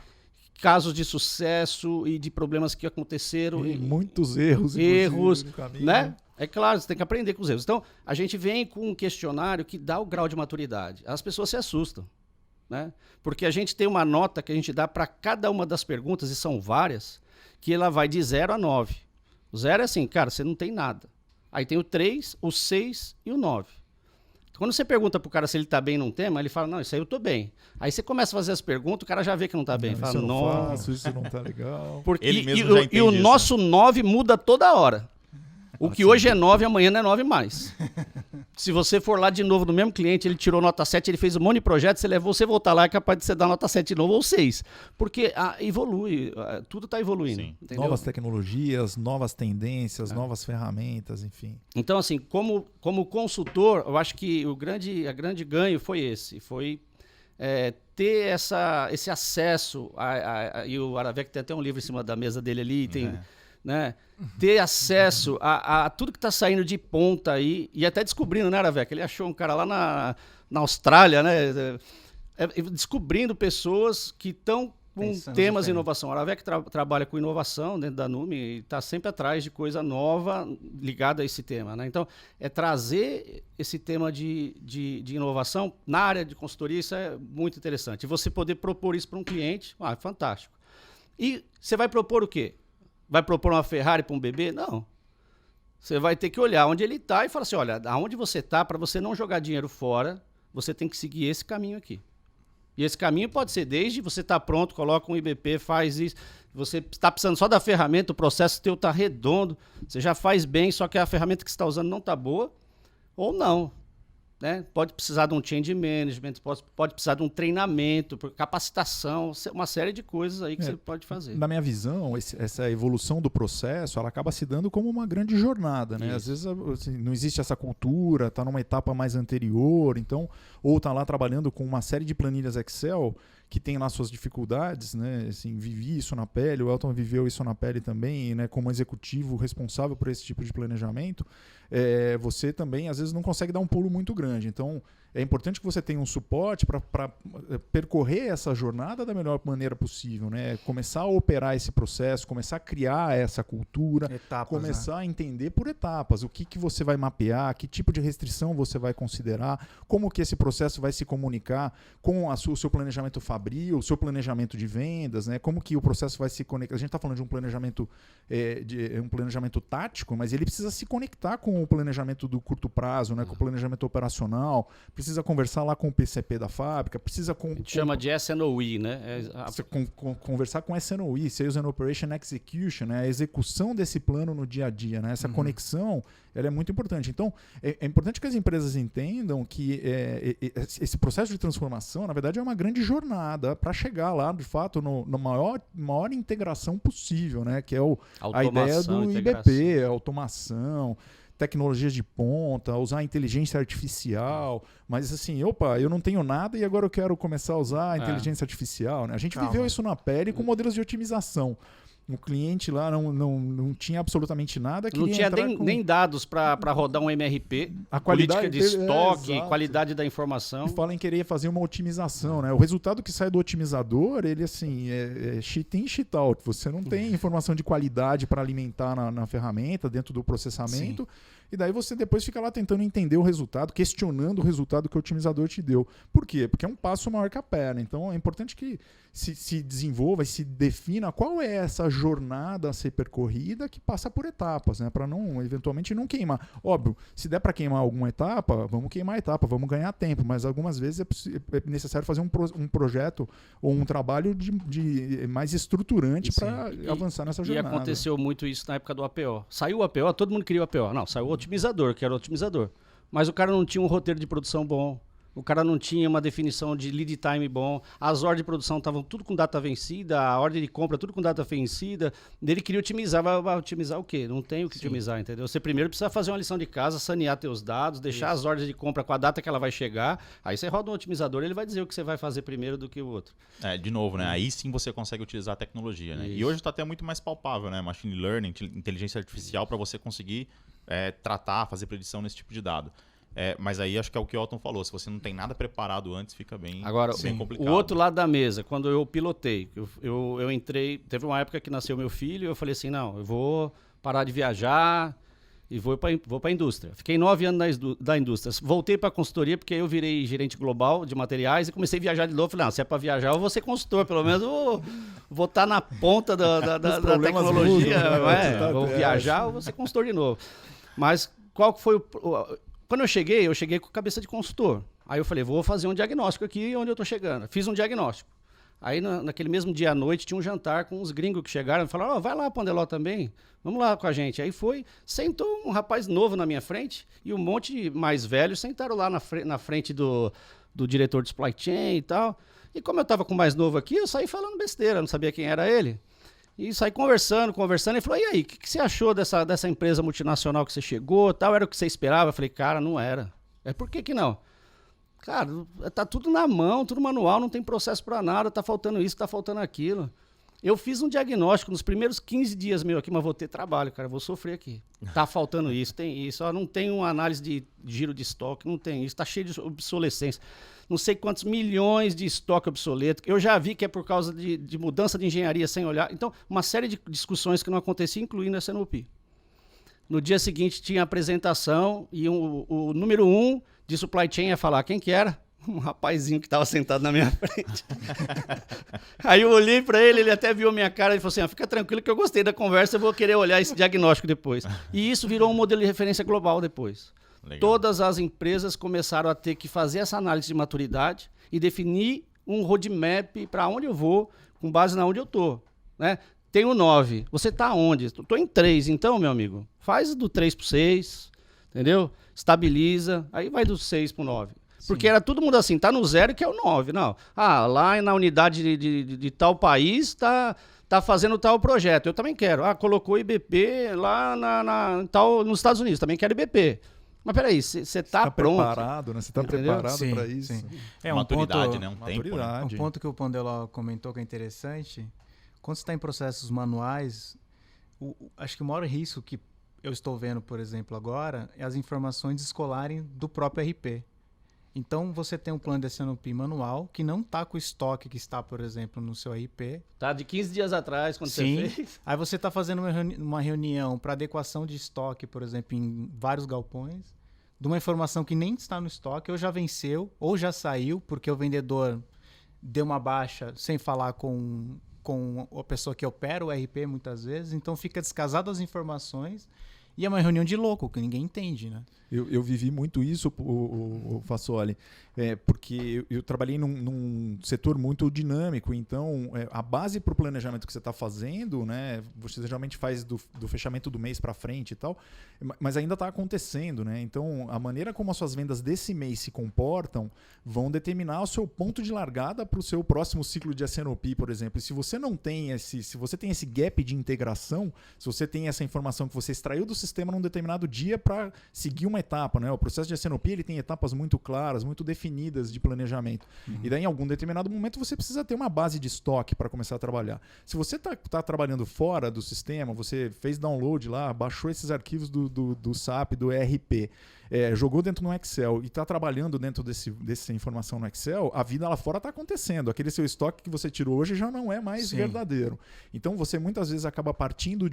casos de sucesso e de problemas que aconteceram. E muitos erros no caminho, né? É claro, você tem que aprender com os erros. Então, a gente vem com um questionário que dá o grau de maturidade. As pessoas se assustam. Né? Porque a gente tem uma nota que a gente dá para cada uma das perguntas, e são várias, que ela vai de 0 a 9. O 0 é assim, cara, você não tem nada. Aí tem o 3, o 6 e o 9. Quando você pergunta pro cara se ele tá bem num tema, ele fala, não, isso aí eu tô bem. Aí você começa a fazer as perguntas, o cara já vê que não tá bem. Fala, isso eu não faço, isso não tá legal. Porque, ele mesmo já entende e o isso, nosso 9 muda toda hora. O que hoje é 9, amanhã não é 9 mais. Se você for lá de novo no mesmo cliente, ele tirou nota 7, ele fez um monte de projeto, você voltar lá, é capaz de você dar nota 7 de novo ou 6. Porque evolui, tudo está evoluindo. Novas tecnologias, novas tendências, novas ferramentas, enfim. Então, assim, como consultor, eu acho que a grande ganho foi esse. Foi ter esse acesso. E o Aravecchia tem até um livro em cima da mesa dele ali, tem... Né? Ter acesso a tudo que está saindo de ponta aí, e até descobrindo, né, Aravecchia? Ele achou um cara lá na Austrália, né? Descobrindo pessoas que estão com temas de inovação. A Aravecchia trabalha com inovação dentro da Nume e está sempre atrás de coisa nova ligada a esse tema. Né? Então, trazer esse tema de inovação na área de consultoria, isso é muito interessante. E você poder propor isso para um cliente, é fantástico. E você vai propor o quê? Vai propor uma Ferrari para um bebê? Não. Você vai ter que olhar onde ele está e falar assim, olha, aonde você está, para você não jogar dinheiro fora, você tem que seguir esse caminho aqui. E esse caminho pode ser desde você está pronto, coloca um IBP, faz isso. Você está precisando só da ferramenta, o processo teu está redondo, você já faz bem, só que a ferramenta que você está usando não está boa, ou não. Né? Pode precisar de um change management, pode precisar de um treinamento, capacitação, uma série de coisas aí que você pode fazer. Na minha visão, essa evolução do processo, ela acaba se dando como uma grande jornada. Né? Às vezes assim, não existe essa cultura, está numa etapa mais anterior, então, ou está lá trabalhando com uma série de planilhas Excel que tem lá suas dificuldades, né? Assim, vivi isso na pele, o Elton viveu isso na pele também, né? Como executivo responsável por esse tipo de planejamento, você também às vezes não consegue dar um pulo muito grande. Então, é importante que você tenha um suporte para percorrer essa jornada da melhor maneira possível, né? Começar a operar esse processo, começar a criar essa cultura, começar a entender por etapas o que você vai mapear, que tipo de restrição você vai considerar, como que esse processo vai se comunicar com o seu planejamento fabril, o seu planejamento de vendas, né? Como que o processo vai se conectar. A gente está falando de um planejamento tático, mas ele precisa se conectar com o planejamento do curto prazo, né? Com o planejamento operacional, precisa conversar lá com o PCP da fábrica, precisa chama de SNOE, né? Conversar com SNOE, Sales and Operation Execution, né? A execução desse plano no dia a dia, né? Essa conexão, ela é muito importante. Então, é importante que as empresas entendam que esse processo de transformação, na verdade, é uma grande jornada para chegar lá, de fato, na maior integração possível, né? Que é a ideia do IBP, a automação, tecnologias de ponta, usar inteligência artificial, mas assim, eu não tenho nada e agora eu quero começar a usar a inteligência artificial, né? A gente viveu isso na pele com modelos de otimização. O cliente lá não tinha absolutamente nada. Não tinha nem dados para rodar um MRP, a qualidade política de estoque, qualidade da informação. E fala em querer fazer uma otimização, né? O resultado que sai do otimizador, ele assim, é shit in, shit out. Você não tem informação de qualidade para alimentar na ferramenta, dentro do processamento. Sim. E daí você depois fica lá tentando entender o resultado, questionando o resultado que o otimizador te deu. Por quê? Porque é um passo maior que a perna. Então é importante que se desenvolva e se defina qual é essa jornada a ser percorrida que passa por etapas, né? Para eventualmente não queimar. Óbvio, se der para queimar alguma etapa, vamos queimar a etapa, vamos ganhar tempo, mas algumas vezes é necessário fazer um projeto ou um trabalho de mais estruturante para avançar nessa jornada. E aconteceu muito isso na época do APO. Saiu o APO, todo mundo queria o APO. Não, saiu o otimizador, que era o otimizador. Mas o cara não tinha um roteiro de produção bom. O cara não tinha uma definição de lead time bom, as ordens de produção estavam tudo com data vencida, a ordem de compra tudo com data vencida. Ele queria otimizar, vai otimizar o quê? Não tem o que otimizar, entendeu? Você primeiro precisa fazer uma lição de casa, sanear teus dados, deixar as ordens de compra com a data que ela vai chegar, aí você roda um otimizador, ele vai dizer o que você vai fazer primeiro do que o outro. De novo, né? Aí sim você consegue utilizar a tecnologia, né? E hoje está até muito mais palpável, né? Machine learning, inteligência artificial, para você conseguir tratar, fazer predição nesse tipo de dado. Mas aí acho que é o que o Elton falou, se você não tem nada preparado antes, fica bem complicado. O outro lado da mesa, quando eu pilotei, eu entrei, teve uma época que nasceu meu filho, eu falei assim, não, eu vou parar de viajar e vou para a indústria. Fiquei 9 anos da indústria, voltei para a consultoria porque eu virei gerente global de materiais e comecei a viajar de novo. Falei, não, se é para viajar eu vou ser consultor, pelo menos vou estar na ponta da tecnologia, vou viajar ou vou ser consultor de novo. Mas qual que foi Quando eu cheguei com cabeça de consultor. Aí eu falei, vou fazer um diagnóstico aqui onde eu estou chegando. Fiz um diagnóstico. Aí naquele mesmo dia à noite tinha um jantar com uns gringos que chegaram e falaram, vai lá, Pandeló também, vamos lá com a gente. Aí sentou um rapaz novo na minha frente e um monte mais velho sentaram lá na frente do diretor de supply chain e tal. E como eu estava com o mais novo aqui, eu saí falando besteira, não sabia quem era ele. E saí conversando, e falou, e aí, o que você achou dessa empresa multinacional que você chegou, tal, era o que você esperava? Eu falei, cara, não era. Por que não? Cara, tá tudo na mão, tudo manual, não tem processo para nada, tá faltando isso, tá faltando aquilo. Eu fiz um diagnóstico nos primeiros 15 dias meu aqui, mas vou ter trabalho, cara, vou sofrer aqui. Tá faltando isso, tem isso, não tem uma análise de giro de estoque, não tem isso, tá cheio de obsolescência. Não sei quantos milhões de estoque obsoleto. Eu já vi que é por causa de mudança de engenharia sem olhar. Então, uma série de discussões que não acontecia, incluindo a SNOP. No dia seguinte tinha a apresentação e o número 1 de supply chain ia falar. Quem que era? Um rapazinho que estava sentado na minha frente. Aí eu olhei para ele até viu a minha cara e falou assim, fica tranquilo que eu gostei da conversa, eu vou querer olhar esse diagnóstico depois. E isso virou um modelo de referência global depois. Legal. Todas as empresas começaram a ter que fazer essa análise de maturidade e definir um roadmap para onde eu vou, com base na onde eu estou. Né? Tenho 9. Você está onde? Estou em 3. Então, meu amigo, faz do 3 para o 6, entendeu? Estabiliza, aí vai do 6 para o 9. Sim. Porque era todo mundo assim, tá no 0 que é o 9. Não. Lá na unidade de tal país tá fazendo tal projeto. Eu também quero. Colocou IBP lá nos Estados Unidos, também quero IBP. Mas peraí, você tá pronto. Preparado, né? Você tá preparado para isso. Sim. Maturidade, né? Um tempo. Né? Um ponto que o Pandeló comentou que é interessante, quando você está em processos manuais, acho que o maior risco que eu estou vendo, por exemplo, agora, é as informações descolarem do próprio RP. Então, você tem um plano de S&OP manual que não está com o estoque que está, por exemplo, no seu RP. Tá de 15 dias atrás, quando Sim. você fez. Aí você está fazendo uma reunião para adequação de estoque, por exemplo, em vários galpões, de uma informação que nem está no estoque, ou já venceu, ou já saiu, porque o vendedor deu uma baixa sem falar com a pessoa que opera o RP muitas vezes. Então, fica descasado as informações e é uma reunião de louco, que ninguém entende, né? Eu vivi muito isso, o Fassoli, porque eu trabalhei num setor muito dinâmico, então a base para o planejamento que você está fazendo, né, você geralmente faz do fechamento do mês para frente e tal, mas ainda está acontecendo, né? Então a maneira como as suas vendas desse mês se comportam vão determinar o seu ponto de largada para o seu próximo ciclo de S&OP, por exemplo. E se você não tem se você tem esse gap de integração, se você tem essa informação que você extraiu do sistema num determinado dia para seguir uma etapa, né? O processo de S&OP ele tem etapas muito claras, muito definidas de planejamento. E daí, em algum determinado momento, você precisa ter uma base de estoque para começar a trabalhar. Se você está trabalhando fora do sistema, você fez download lá, baixou esses arquivos do SAP, do ERP, jogou dentro no Excel e está trabalhando dentro dessa informação no Excel, a vida lá fora está acontecendo. Aquele seu estoque que você tirou hoje já não é mais verdadeiro. Então, você muitas vezes acaba partindo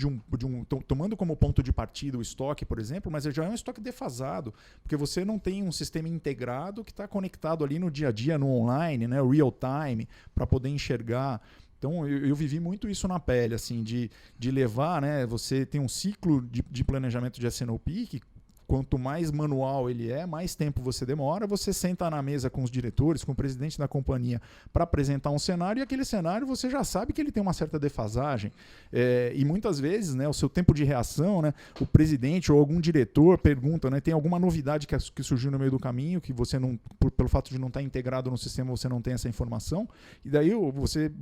tomando como ponto de partida o estoque, por exemplo, mas já é um estoque defasado, porque você não tem um sistema integrado que está conectado ali no dia a dia, no online, né, real time, para poder enxergar. Então, eu vivi muito isso na pele, assim, de levar, né, você tem um ciclo de planejamento de S&OP que quanto mais manual ele mais tempo você demora, você senta na mesa com os diretores, com o presidente da companhia para apresentar um cenário, e aquele cenário você já sabe que ele tem uma certa defasagem. E muitas vezes, né, o seu tempo de reação, né, o presidente ou algum diretor pergunta, né, tem alguma novidade que surgiu no meio do caminho, que você não, pelo fato de não estar integrado no sistema, você não tem essa informação, e daí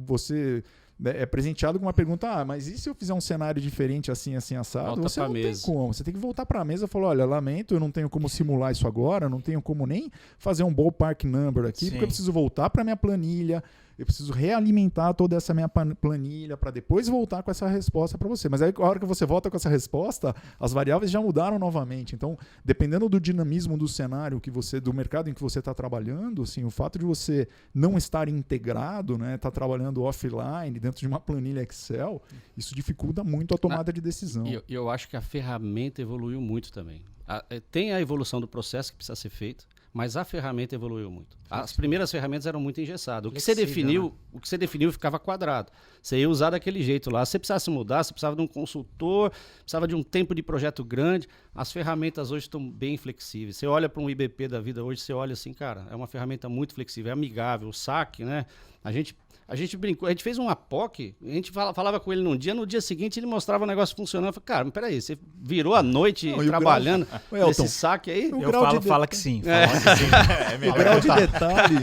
você é presenteado com uma pergunta, mas e se eu fizer um cenário diferente assim, assim, assado? Volta você pra não mesa. tem como. Você tem que voltar para a mesa e falar, olha, lamento, eu não tenho como simular isso agora, não tenho como nem fazer um ballpark number aqui, porque eu preciso voltar para minha planilha, eu preciso realimentar toda essa minha planilha para depois voltar com essa resposta para você. Mas aí, a hora que você volta com essa resposta, as variáveis já mudaram novamente. Então, dependendo do dinamismo do cenário do mercado em que você está trabalhando, assim, o fato de você não estar integrado, né, estar trabalhando offline, dentro de uma planilha Excel, isso dificulta muito a tomada de decisão. Eu acho que a ferramenta evoluiu muito também. Tem a evolução do processo que precisa ser feito, mas a ferramenta evoluiu muito. As primeiras ferramentas eram muito engessadas. O que você definiu ficava quadrado. Você ia usar daquele jeito lá. Se você precisasse mudar, você precisava de um consultor, precisava de um tempo de projeto grande. As ferramentas hoje estão bem flexíveis. Você olha para um IBP da vida hoje, você olha assim, cara, é uma ferramenta muito flexível, é amigável. O saque, né? A gente brincou, a gente fez um APOC, a gente falava com ele no dia seguinte ele mostrava o negócio funcionando. Eu falei, cara, mas peraí, você virou a noite trabalhando nesse saque aí? Fala que sim. O grau de detalhe,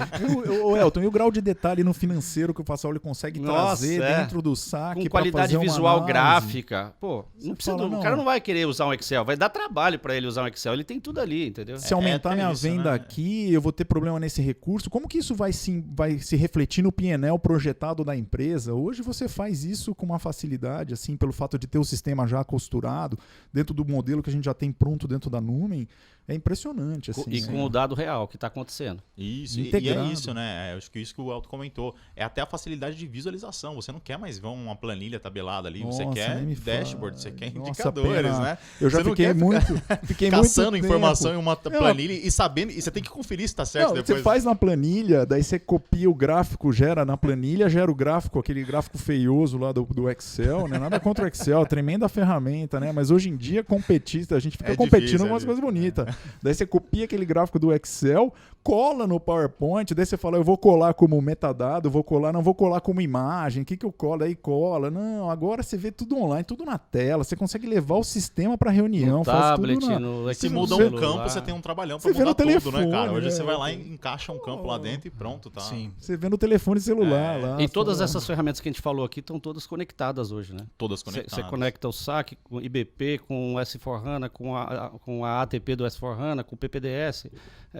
Elton, e o grau de detalhe no financeiro que o Fassoli consegue trazer dentro do saque com qualidade visual análise gráfica. Pô, não precisa, fala, o cara não vai querer usar um Excel, vai dar trabalho para ele usar um Excel, ele tem tudo ali, entendeu? Se aumentar minha venda, né, aqui, eu vou ter problema nesse recurso. Como que isso vai se refletir no P&L projetado da empresa? Hoje você faz isso com uma facilidade, assim, pelo fato de ter o sistema já costurado dentro do modelo que a gente já tem pronto dentro da Numen. É impressionante. Assim, e com o dado real que está acontecendo. Isso, e é isso, né? Acho que isso que o Elton comentou. É até a facilidade de visualização. Você não quer mais ver uma planilha tabelada ali. Você quer dashboard, você quer indicadores, né? Eu já fiquei caçando muito informação em uma planilha e sabendo. E você tem que conferir se está certo depois. Você faz na planilha, daí você copia o gráfico, gera na planilha, gera o gráfico, aquele gráfico feioso lá do Excel, né? Nada contra o Excel, tremenda ferramenta, né? Mas hoje em dia, a gente fica competindo com umas coisas bonitas. Daí você copia aquele gráfico do Excel, cola no PowerPoint, daí você fala, eu vou colar como metadado, não vou colar como imagem, o que eu colo? Aí cola. Não, agora você vê tudo online, tudo na tela, você consegue levar o sistema para reunião, no faz tablet, tudo no se muda um campo, você tem um trabalhão para mudar tudo, né, cara? Hoje você vai lá e encaixa um campo lá dentro e pronto, tá? Sim. Você vê no telefone celular lá. E todas essas ferramentas que a gente falou aqui estão todas conectadas hoje, né? Todas conectadas. Você conecta o SAC com o IBP, com o S4HANA, com a ATP do S4HANA, S4HANA, com PPDS,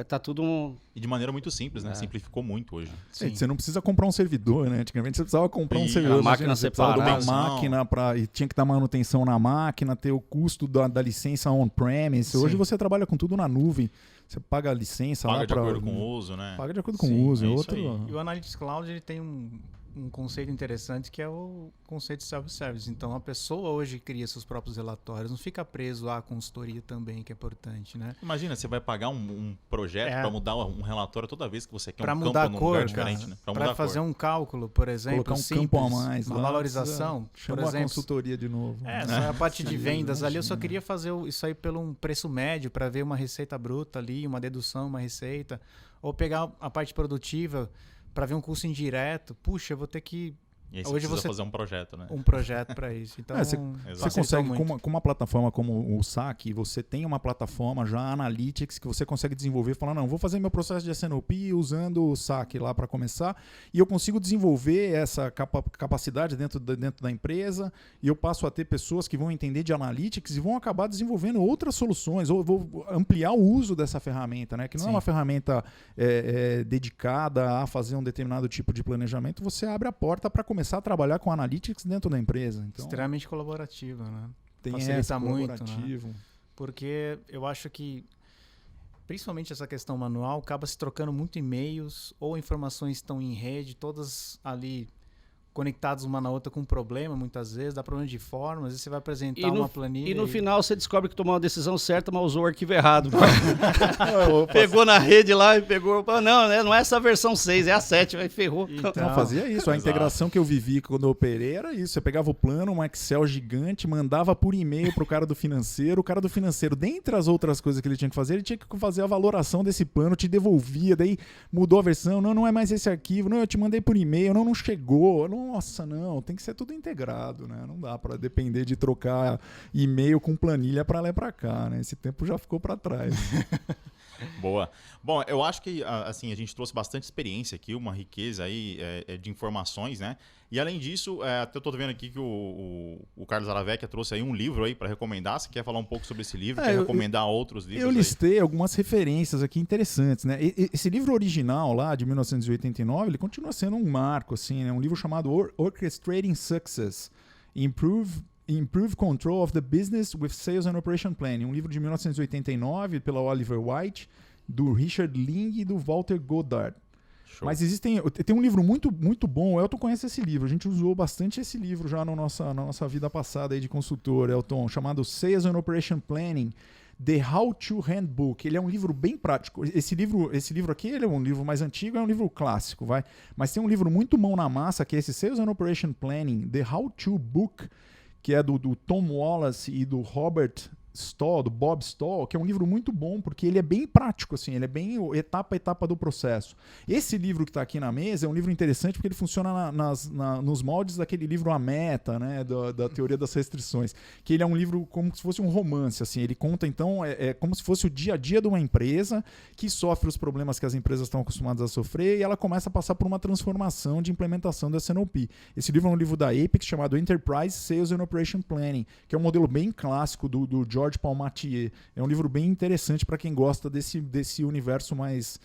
tá tudo... E de maneira muito simples, né? Simplificou muito hoje. Você não precisa comprar um servidor, né? Antigamente você precisava comprar um servidor. A máquina separada. Uma máquina e tinha que dar manutenção na máquina, ter o custo da licença on-premise. Hoje você trabalha com tudo na nuvem. Você paga a licença paga lá de acordo com o uso, né? Paga de acordo com o uso. E o Analytics Cloud ele tem um conceito interessante que é o conceito de self-service. Então, a pessoa hoje cria seus próprios relatórios, não fica preso à consultoria também, que é importante, né? Imagina, você vai pagar um projeto para mudar um relatório toda vez que você quer um mudar campo num lugar diferente, né? Para fazer um cálculo, por exemplo, colocar um simples, campo a mais, uma valorização, chama a consultoria de novo. A parte de vendas ali, eu só queria fazer isso aí pelo um preço médio, para ver uma receita bruta ali, uma dedução, uma receita, ou pegar a parte produtiva para ver um custo indireto. Puxa, eu vou ter que... E aí você precisa fazer um projeto, né? Um projeto para isso. Então, você consegue, com uma plataforma como o SAC, você tem uma plataforma já Analytics que você consegue desenvolver e falar, não, vou fazer meu processo de S&OP usando o SAC lá para começar e eu consigo desenvolver essa capacidade dentro da empresa e eu passo a ter pessoas que vão entender de Analytics e vão acabar desenvolvendo outras soluções ou vou ampliar o uso dessa ferramenta, né? Que não é uma ferramenta dedicada a fazer um determinado tipo de planejamento, você abre a porta para começar a trabalhar com Analytics dentro da empresa. Então, extremamente colaborativa, né? Facilita muito, né? Porque eu acho que principalmente essa questão manual acaba se trocando muito e-mails ou informações estão em rede, todas ali conectadas uma na outra com um problema, muitas vezes, dá problema de forma, às vezes você vai apresentar uma planilha. E no final você descobre que tomou uma decisão certa, mas usou o arquivo errado. Pegou na rede lá e pegou. Não é essa a versão 6, é a 7, aí ferrou. Então, fazia isso. A integração que eu vivi quando eu operei era isso. Você pegava o plano, um Excel gigante, mandava por e-mail pro cara do financeiro. O cara do financeiro, dentre as outras coisas que ele tinha que fazer, ele tinha que fazer a valoração desse plano, te devolvia, daí mudou a versão. Não é mais esse arquivo. Não, eu te mandei por e-mail. Não chegou. Nossa, não, tem que ser tudo integrado, né? Não dá para depender de trocar e-mail com planilha para lá e para cá, né? Esse tempo já ficou para trás. Boa. Bom, eu acho que assim, a gente trouxe bastante experiência aqui, uma riqueza aí de informações, né? E além disso, até eu tô vendo aqui que o Carlos Aravecchia trouxe aí um livro aí para recomendar. Você quer falar um pouco sobre esse livro? Quer recomendar outros livros? Eu listei algumas referências aqui interessantes, né? Esse livro original lá, de 1989, ele continua sendo um marco, assim, né? Um livro chamado Orchestrating Success, Improve Control of the Business with Sales and Operation Planning, um livro de 1989 pela Oliver White, do Richard Ling e do Walter Goddard. Show. Mas tem um livro muito, muito bom, o Elton conhece esse livro, a gente usou bastante esse livro já na nossa vida passada aí de consultor, Elton, chamado Sales and Operation Planning, The How-To Handbook. Ele é um livro bem prático. Esse livro aqui ele é um livro mais antigo, é um livro clássico, mas tem um livro muito mão na massa, que é esse Sales and Operation Planning, The How-To Book, que é do Tom Wallace e do Robert Stahl, do Bob Stahl, que é um livro muito bom, porque ele é bem prático, assim, ele é bem etapa a etapa do processo. Esse livro que está aqui na mesa é um livro interessante porque ele funciona nos moldes daquele livro A Meta, né, da teoria das restrições, que ele é um livro como se fosse um romance, assim, ele conta, então, como se fosse o dia a dia de uma empresa que sofre os problemas que as empresas estão acostumadas a sofrer e ela começa a passar por uma transformação de implementação do S&OP. Esse livro é um livro da Apex chamado Enterprise Sales and Operation Planning, que é um modelo bem clássico do George Palmatier. É um livro bem interessante para quem gosta desse universo mais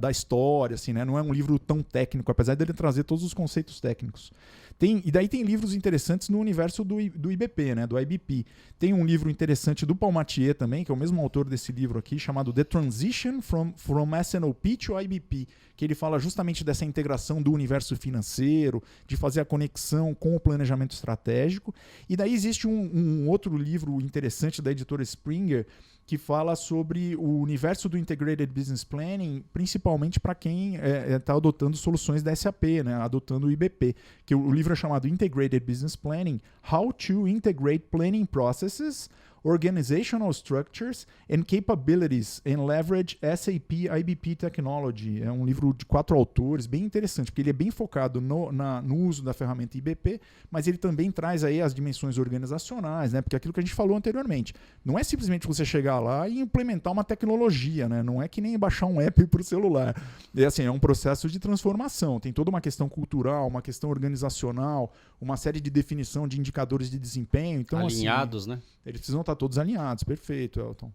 da história, assim, né? Não é um livro tão técnico, apesar dele trazer todos os conceitos técnicos. E daí tem livros interessantes no universo do IBP, né? Do IBP. Tem um livro interessante do Palmatier também, que é o mesmo autor desse livro aqui, chamado The Transition from S&OP to IBP, que ele fala justamente dessa integração do universo financeiro, de fazer a conexão com o planejamento estratégico. E daí existe um outro livro interessante da editora Springer, que fala sobre o universo do Integrated Business Planning, principalmente para quem está adotando soluções da SAP, né? Adotando o IBP. Que o livro é chamado Integrated Business Planning, How to Integrate Planning Processes, Organizational Structures and Capabilities and Leverage SAP IBP Technology. É um livro de 4 autores, bem interessante, porque ele é bem focado no uso da ferramenta IBP, mas ele também traz aí as dimensões organizacionais, né? Porque aquilo que a gente falou anteriormente, não é simplesmente você chegar lá e implementar uma tecnologia, né? Não é que nem baixar um app para o celular. É um processo de transformação, tem toda uma questão cultural, uma questão organizacional, uma série de definição de indicadores de desempenho. Então, alinhados, assim, né? Eles precisam estar todos alinhados. Perfeito, Elton.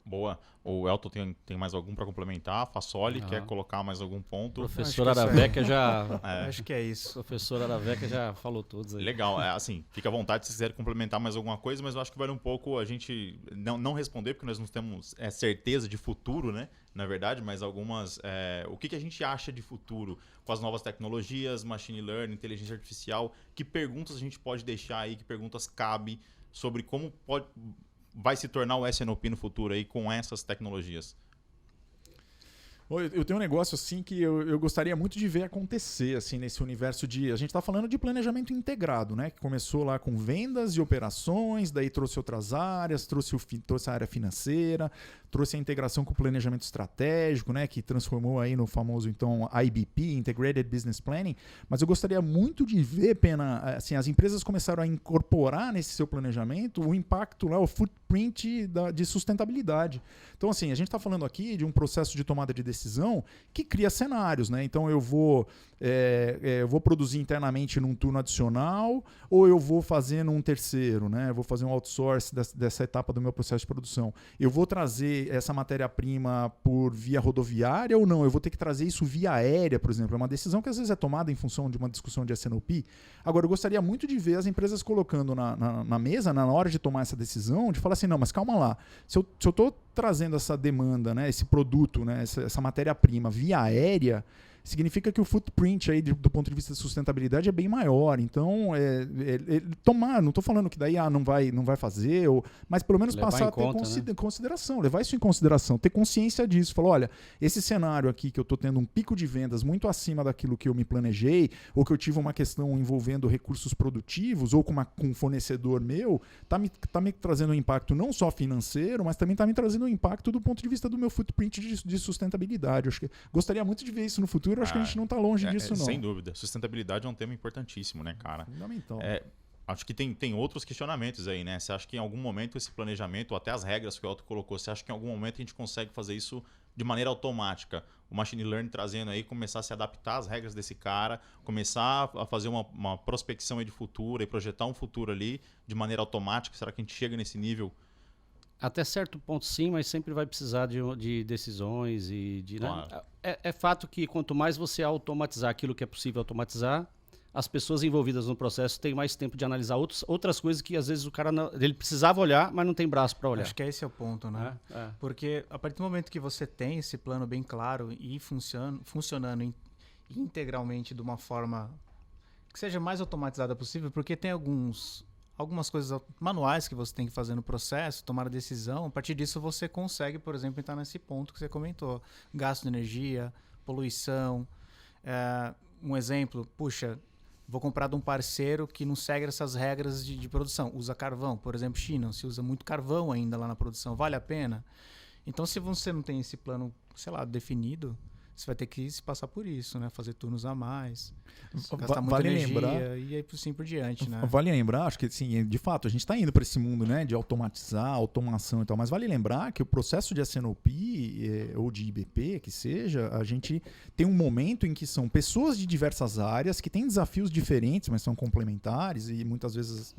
Boa. O Elton tem mais algum para complementar? Fassoli, quer colocar mais algum ponto? Professor Araveca já... Acho que é isso. Professor Araveca já falou todos aí. Legal. Assim, fica à vontade se quiser complementar mais alguma coisa, mas eu acho que vale um pouco a gente não responder, porque nós não temos certeza de futuro, né? Na verdade, mas algumas... o que a gente acha de futuro com as novas tecnologias, machine learning, inteligência artificial? Que perguntas a gente pode deixar aí? Que perguntas cabe sobre como vai se tornar o S&OP no futuro aí com essas tecnologias? Eu tenho um negócio assim que eu gostaria muito de ver acontecer assim nesse universo de... A gente está falando de planejamento integrado, né? Que começou lá com vendas e operações, daí trouxe outras áreas, trouxe a área financeira, trouxe a integração com o planejamento estratégico, né? Que transformou aí no famoso então IBP, Integrated Business Planning. Mas eu gostaria muito de ver, Pena, assim, as empresas começaram a incorporar nesse seu planejamento o impacto lá, o footprint de sustentabilidade. Então, assim, a gente está falando aqui de um processo de tomada de decisão que cria cenários, né? Então eu vou produzir internamente num turno adicional ou eu vou fazer num terceiro, né? Eu vou fazer um outsource dessa etapa do meu processo de produção. Eu vou trazer essa matéria-prima por via rodoviária ou não? Eu vou ter que trazer isso via aérea, por exemplo. É uma decisão que às vezes é tomada em função de uma discussão de S&OP. Agora, eu gostaria muito de ver as empresas colocando na mesa, na hora de tomar essa decisão, de falar assim, não, mas calma lá. Se eu estou trazendo essa demanda, né, esse produto, né, essa matéria-prima via aérea, significa que o footprint aí do ponto de vista de sustentabilidade é bem maior. Então, tomar, não estou falando que daí não vai fazer, mas pelo menos levar passar a ter consideração, levar isso em consideração, ter consciência disso. Falar, olha, esse cenário aqui que eu estou tendo um pico de vendas muito acima daquilo que eu me planejei, ou que eu tive uma questão envolvendo recursos produtivos, ou com um fornecedor meu, tá me trazendo um impacto não só financeiro, mas também está me trazendo um impacto do ponto de vista do meu footprint de sustentabilidade. Eu acho que gostaria muito de ver isso no futuro. Eu acho que a gente não está longe disso, não. Sem dúvida. Sustentabilidade é um tema importantíssimo, né, cara? Fundamental. Acho que tem outros questionamentos aí, né? Você acha que em algum momento esse planejamento, ou até as regras que o Elton colocou, você acha que em algum momento a gente consegue fazer isso de maneira automática? O Machine Learning trazendo aí, começar a se adaptar às regras desse cara, começar a fazer uma prospecção aí de futuro e projetar um futuro ali de maneira automática. Será que a gente chega nesse nível? Até certo ponto sim, mas sempre vai precisar de decisões e de... Claro. Né? É fato que quanto mais você automatizar aquilo que é possível automatizar, as pessoas envolvidas no processo têm mais tempo de analisar outras coisas que às vezes o cara ele precisava olhar, mas não tem braço para olhar. Acho que esse é o ponto, né? Porque a partir do momento que você tem esse plano bem claro e funcionando integralmente de uma forma que seja mais automatizada possível, porque tem algumas coisas manuais que você tem que fazer no processo, tomar a decisão. A partir disso você consegue, por exemplo, entrar nesse ponto que você comentou. Gasto de energia, poluição. Um exemplo, puxa, vou comprar de um parceiro que não segue essas regras de produção. Usa carvão, por exemplo, China, se usa muito carvão ainda lá na produção. Vale a pena? Então, se você não tem esse plano, sei lá, definido, você vai ter que se passar por isso, né? Fazer turnos a mais, gastar muita energia e aí assim por diante, né? Vale lembrar, acho que sim, de fato, a gente está indo para esse mundo, né, de automatizar, automação e tal, mas vale lembrar que o processo de S&OP ou de IBP, que seja, a gente tem um momento em que são pessoas de diversas áreas que têm desafios diferentes, mas são complementares e muitas vezes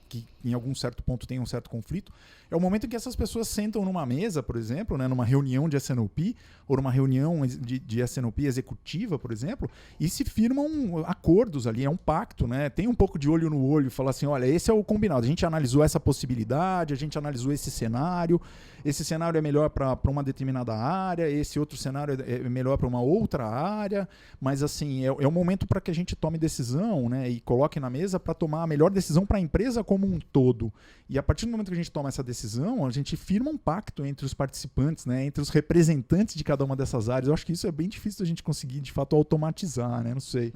que em algum certo ponto tem um certo conflito. É o momento em que essas pessoas sentam numa mesa, por exemplo, né, numa reunião de S&OP ou numa reunião de S&OP executiva, por exemplo, e se firmam acordos ali, é um pacto, né? Tem um pouco de olho no olho, falar assim, olha, esse é o combinado, a gente analisou essa possibilidade, a gente analisou esse cenário é melhor para uma determinada área, esse outro cenário é melhor para uma outra área, mas assim, é o momento para que a gente tome decisão, né? E coloque na mesa para tomar a melhor decisão para a empresa como um todo. E a partir do momento que a gente toma essa decisão, a gente firma um pacto entre os participantes, né? Entre os representantes de cada uma dessas áreas. Eu acho que isso é bem difícil a gente conseguir, de fato, automatizar, né? Não sei.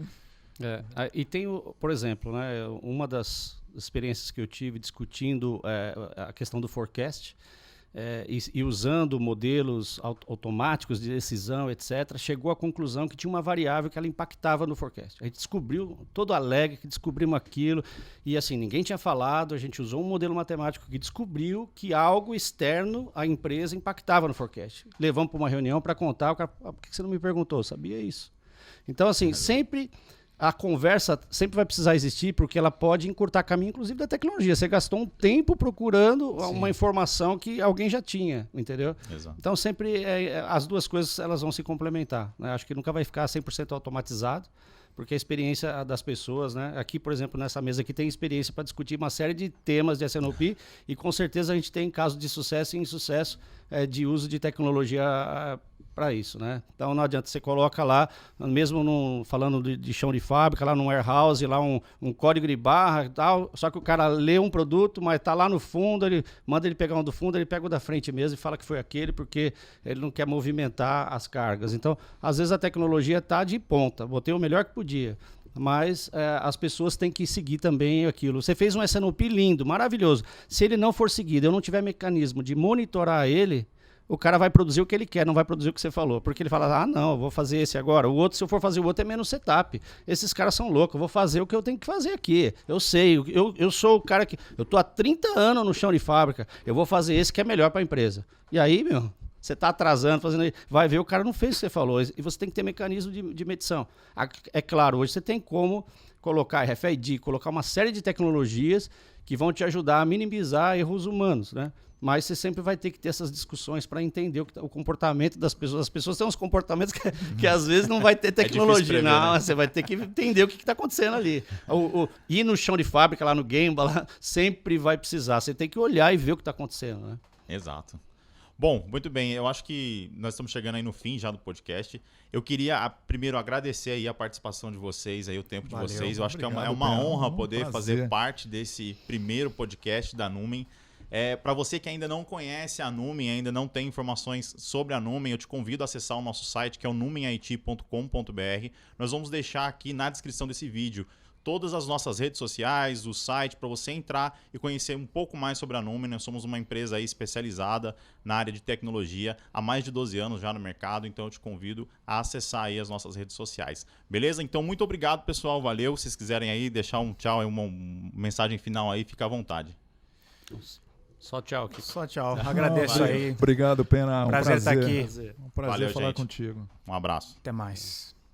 E tem, por exemplo, né, uma das experiências que eu tive discutindo a questão do forecast e usando modelos automáticos de decisão, etc., chegou à conclusão que tinha uma variável que ela impactava no forecast. A gente descobriu, todo alegre que descobrimos aquilo, e assim, ninguém tinha falado, a gente usou um modelo matemático que descobriu que algo externo à empresa impactava no forecast. Levamos para uma reunião para contar, o cara, por que você não me perguntou? Eu sabia isso. Então, assim, sempre a conversa sempre vai precisar existir, porque ela pode encurtar caminho, inclusive, da tecnologia. Você gastou um tempo procurando uma informação que alguém já tinha, entendeu? Exato. Então, sempre as duas coisas elas vão se complementar, né? Acho que nunca vai ficar 100% automatizado, porque a experiência das pessoas, né? Aqui, por exemplo, nessa mesa aqui tem experiência para discutir uma série de temas de S&OP e com certeza a gente tem casos de sucesso e insucesso de uso de tecnologia para isso, né? Então não adianta, você coloca lá, mesmo falando de chão de fábrica, lá no warehouse, lá um código de barra e tal, só que o cara lê um produto, mas tá lá no fundo, ele manda ele pegar um do fundo, ele pega o da frente mesmo e fala que foi aquele, porque ele não quer movimentar as cargas. Então, às vezes a tecnologia tá de ponta, botei o melhor que podia. Mas as pessoas têm que seguir também aquilo. Você fez um S&OP lindo, maravilhoso. Se ele não for seguido, eu não tiver mecanismo de monitorar ele, o cara vai produzir o que ele quer, não vai produzir o que você falou. Porque ele fala, não, eu vou fazer esse agora. O outro, se eu for fazer o outro, é menos setup. Esses caras são loucos, eu vou fazer o que eu tenho que fazer aqui. Eu sei, eu sou o cara que... Eu tô há 30 anos no chão de fábrica, eu vou fazer esse que é melhor para a empresa. E aí, meu... Você está atrasando, fazendo. Vai ver, o cara não fez o que você falou. E você tem que ter mecanismo de medição. É claro, hoje você tem como colocar RFID, colocar uma série de tecnologias que vão te ajudar a minimizar erros humanos, né? Mas você sempre vai ter que ter essas discussões para entender o comportamento das pessoas. As pessoas têm uns comportamentos que às vezes não vai ter tecnologia. prever, não, né? Você vai ter que entender o que está acontecendo ali. Ir no chão de fábrica, lá no Gemba, lá, sempre vai precisar. Você tem que olhar e ver o que está acontecendo, né? Exato. Bom, muito bem. Eu acho que nós estamos chegando aí no fim já do podcast. Eu queria primeiro agradecer aí a participação de vocês, aí o tempo de Valeu, vocês. Eu acho que é uma obrigado, honra Pedro. poder Um fazer prazer. parte desse primeiro podcast da Numen. Para você que ainda não conhece a Numen, ainda não tem informações sobre a Numen, eu te convido a acessar o nosso site, que é o numenit.com.br. Nós vamos deixar aqui na descrição desse vídeo todas as nossas redes sociais, o site, para você entrar e conhecer um pouco mais sobre a Numen. Nós somos uma empresa aí especializada na área de tecnologia há mais de 12 anos já no mercado, então eu te convido a acessar aí as nossas redes sociais. Beleza? Então, muito obrigado, pessoal. Valeu. Se vocês quiserem aí deixar um tchau, uma mensagem final aí, fica à vontade. Só tchau aqui. Só tchau. Agradeço valeu. aí. Obrigado, Pena. Um Prazer estar aqui. Um prazer Valeu, falar gente. contigo. Um abraço. Até mais.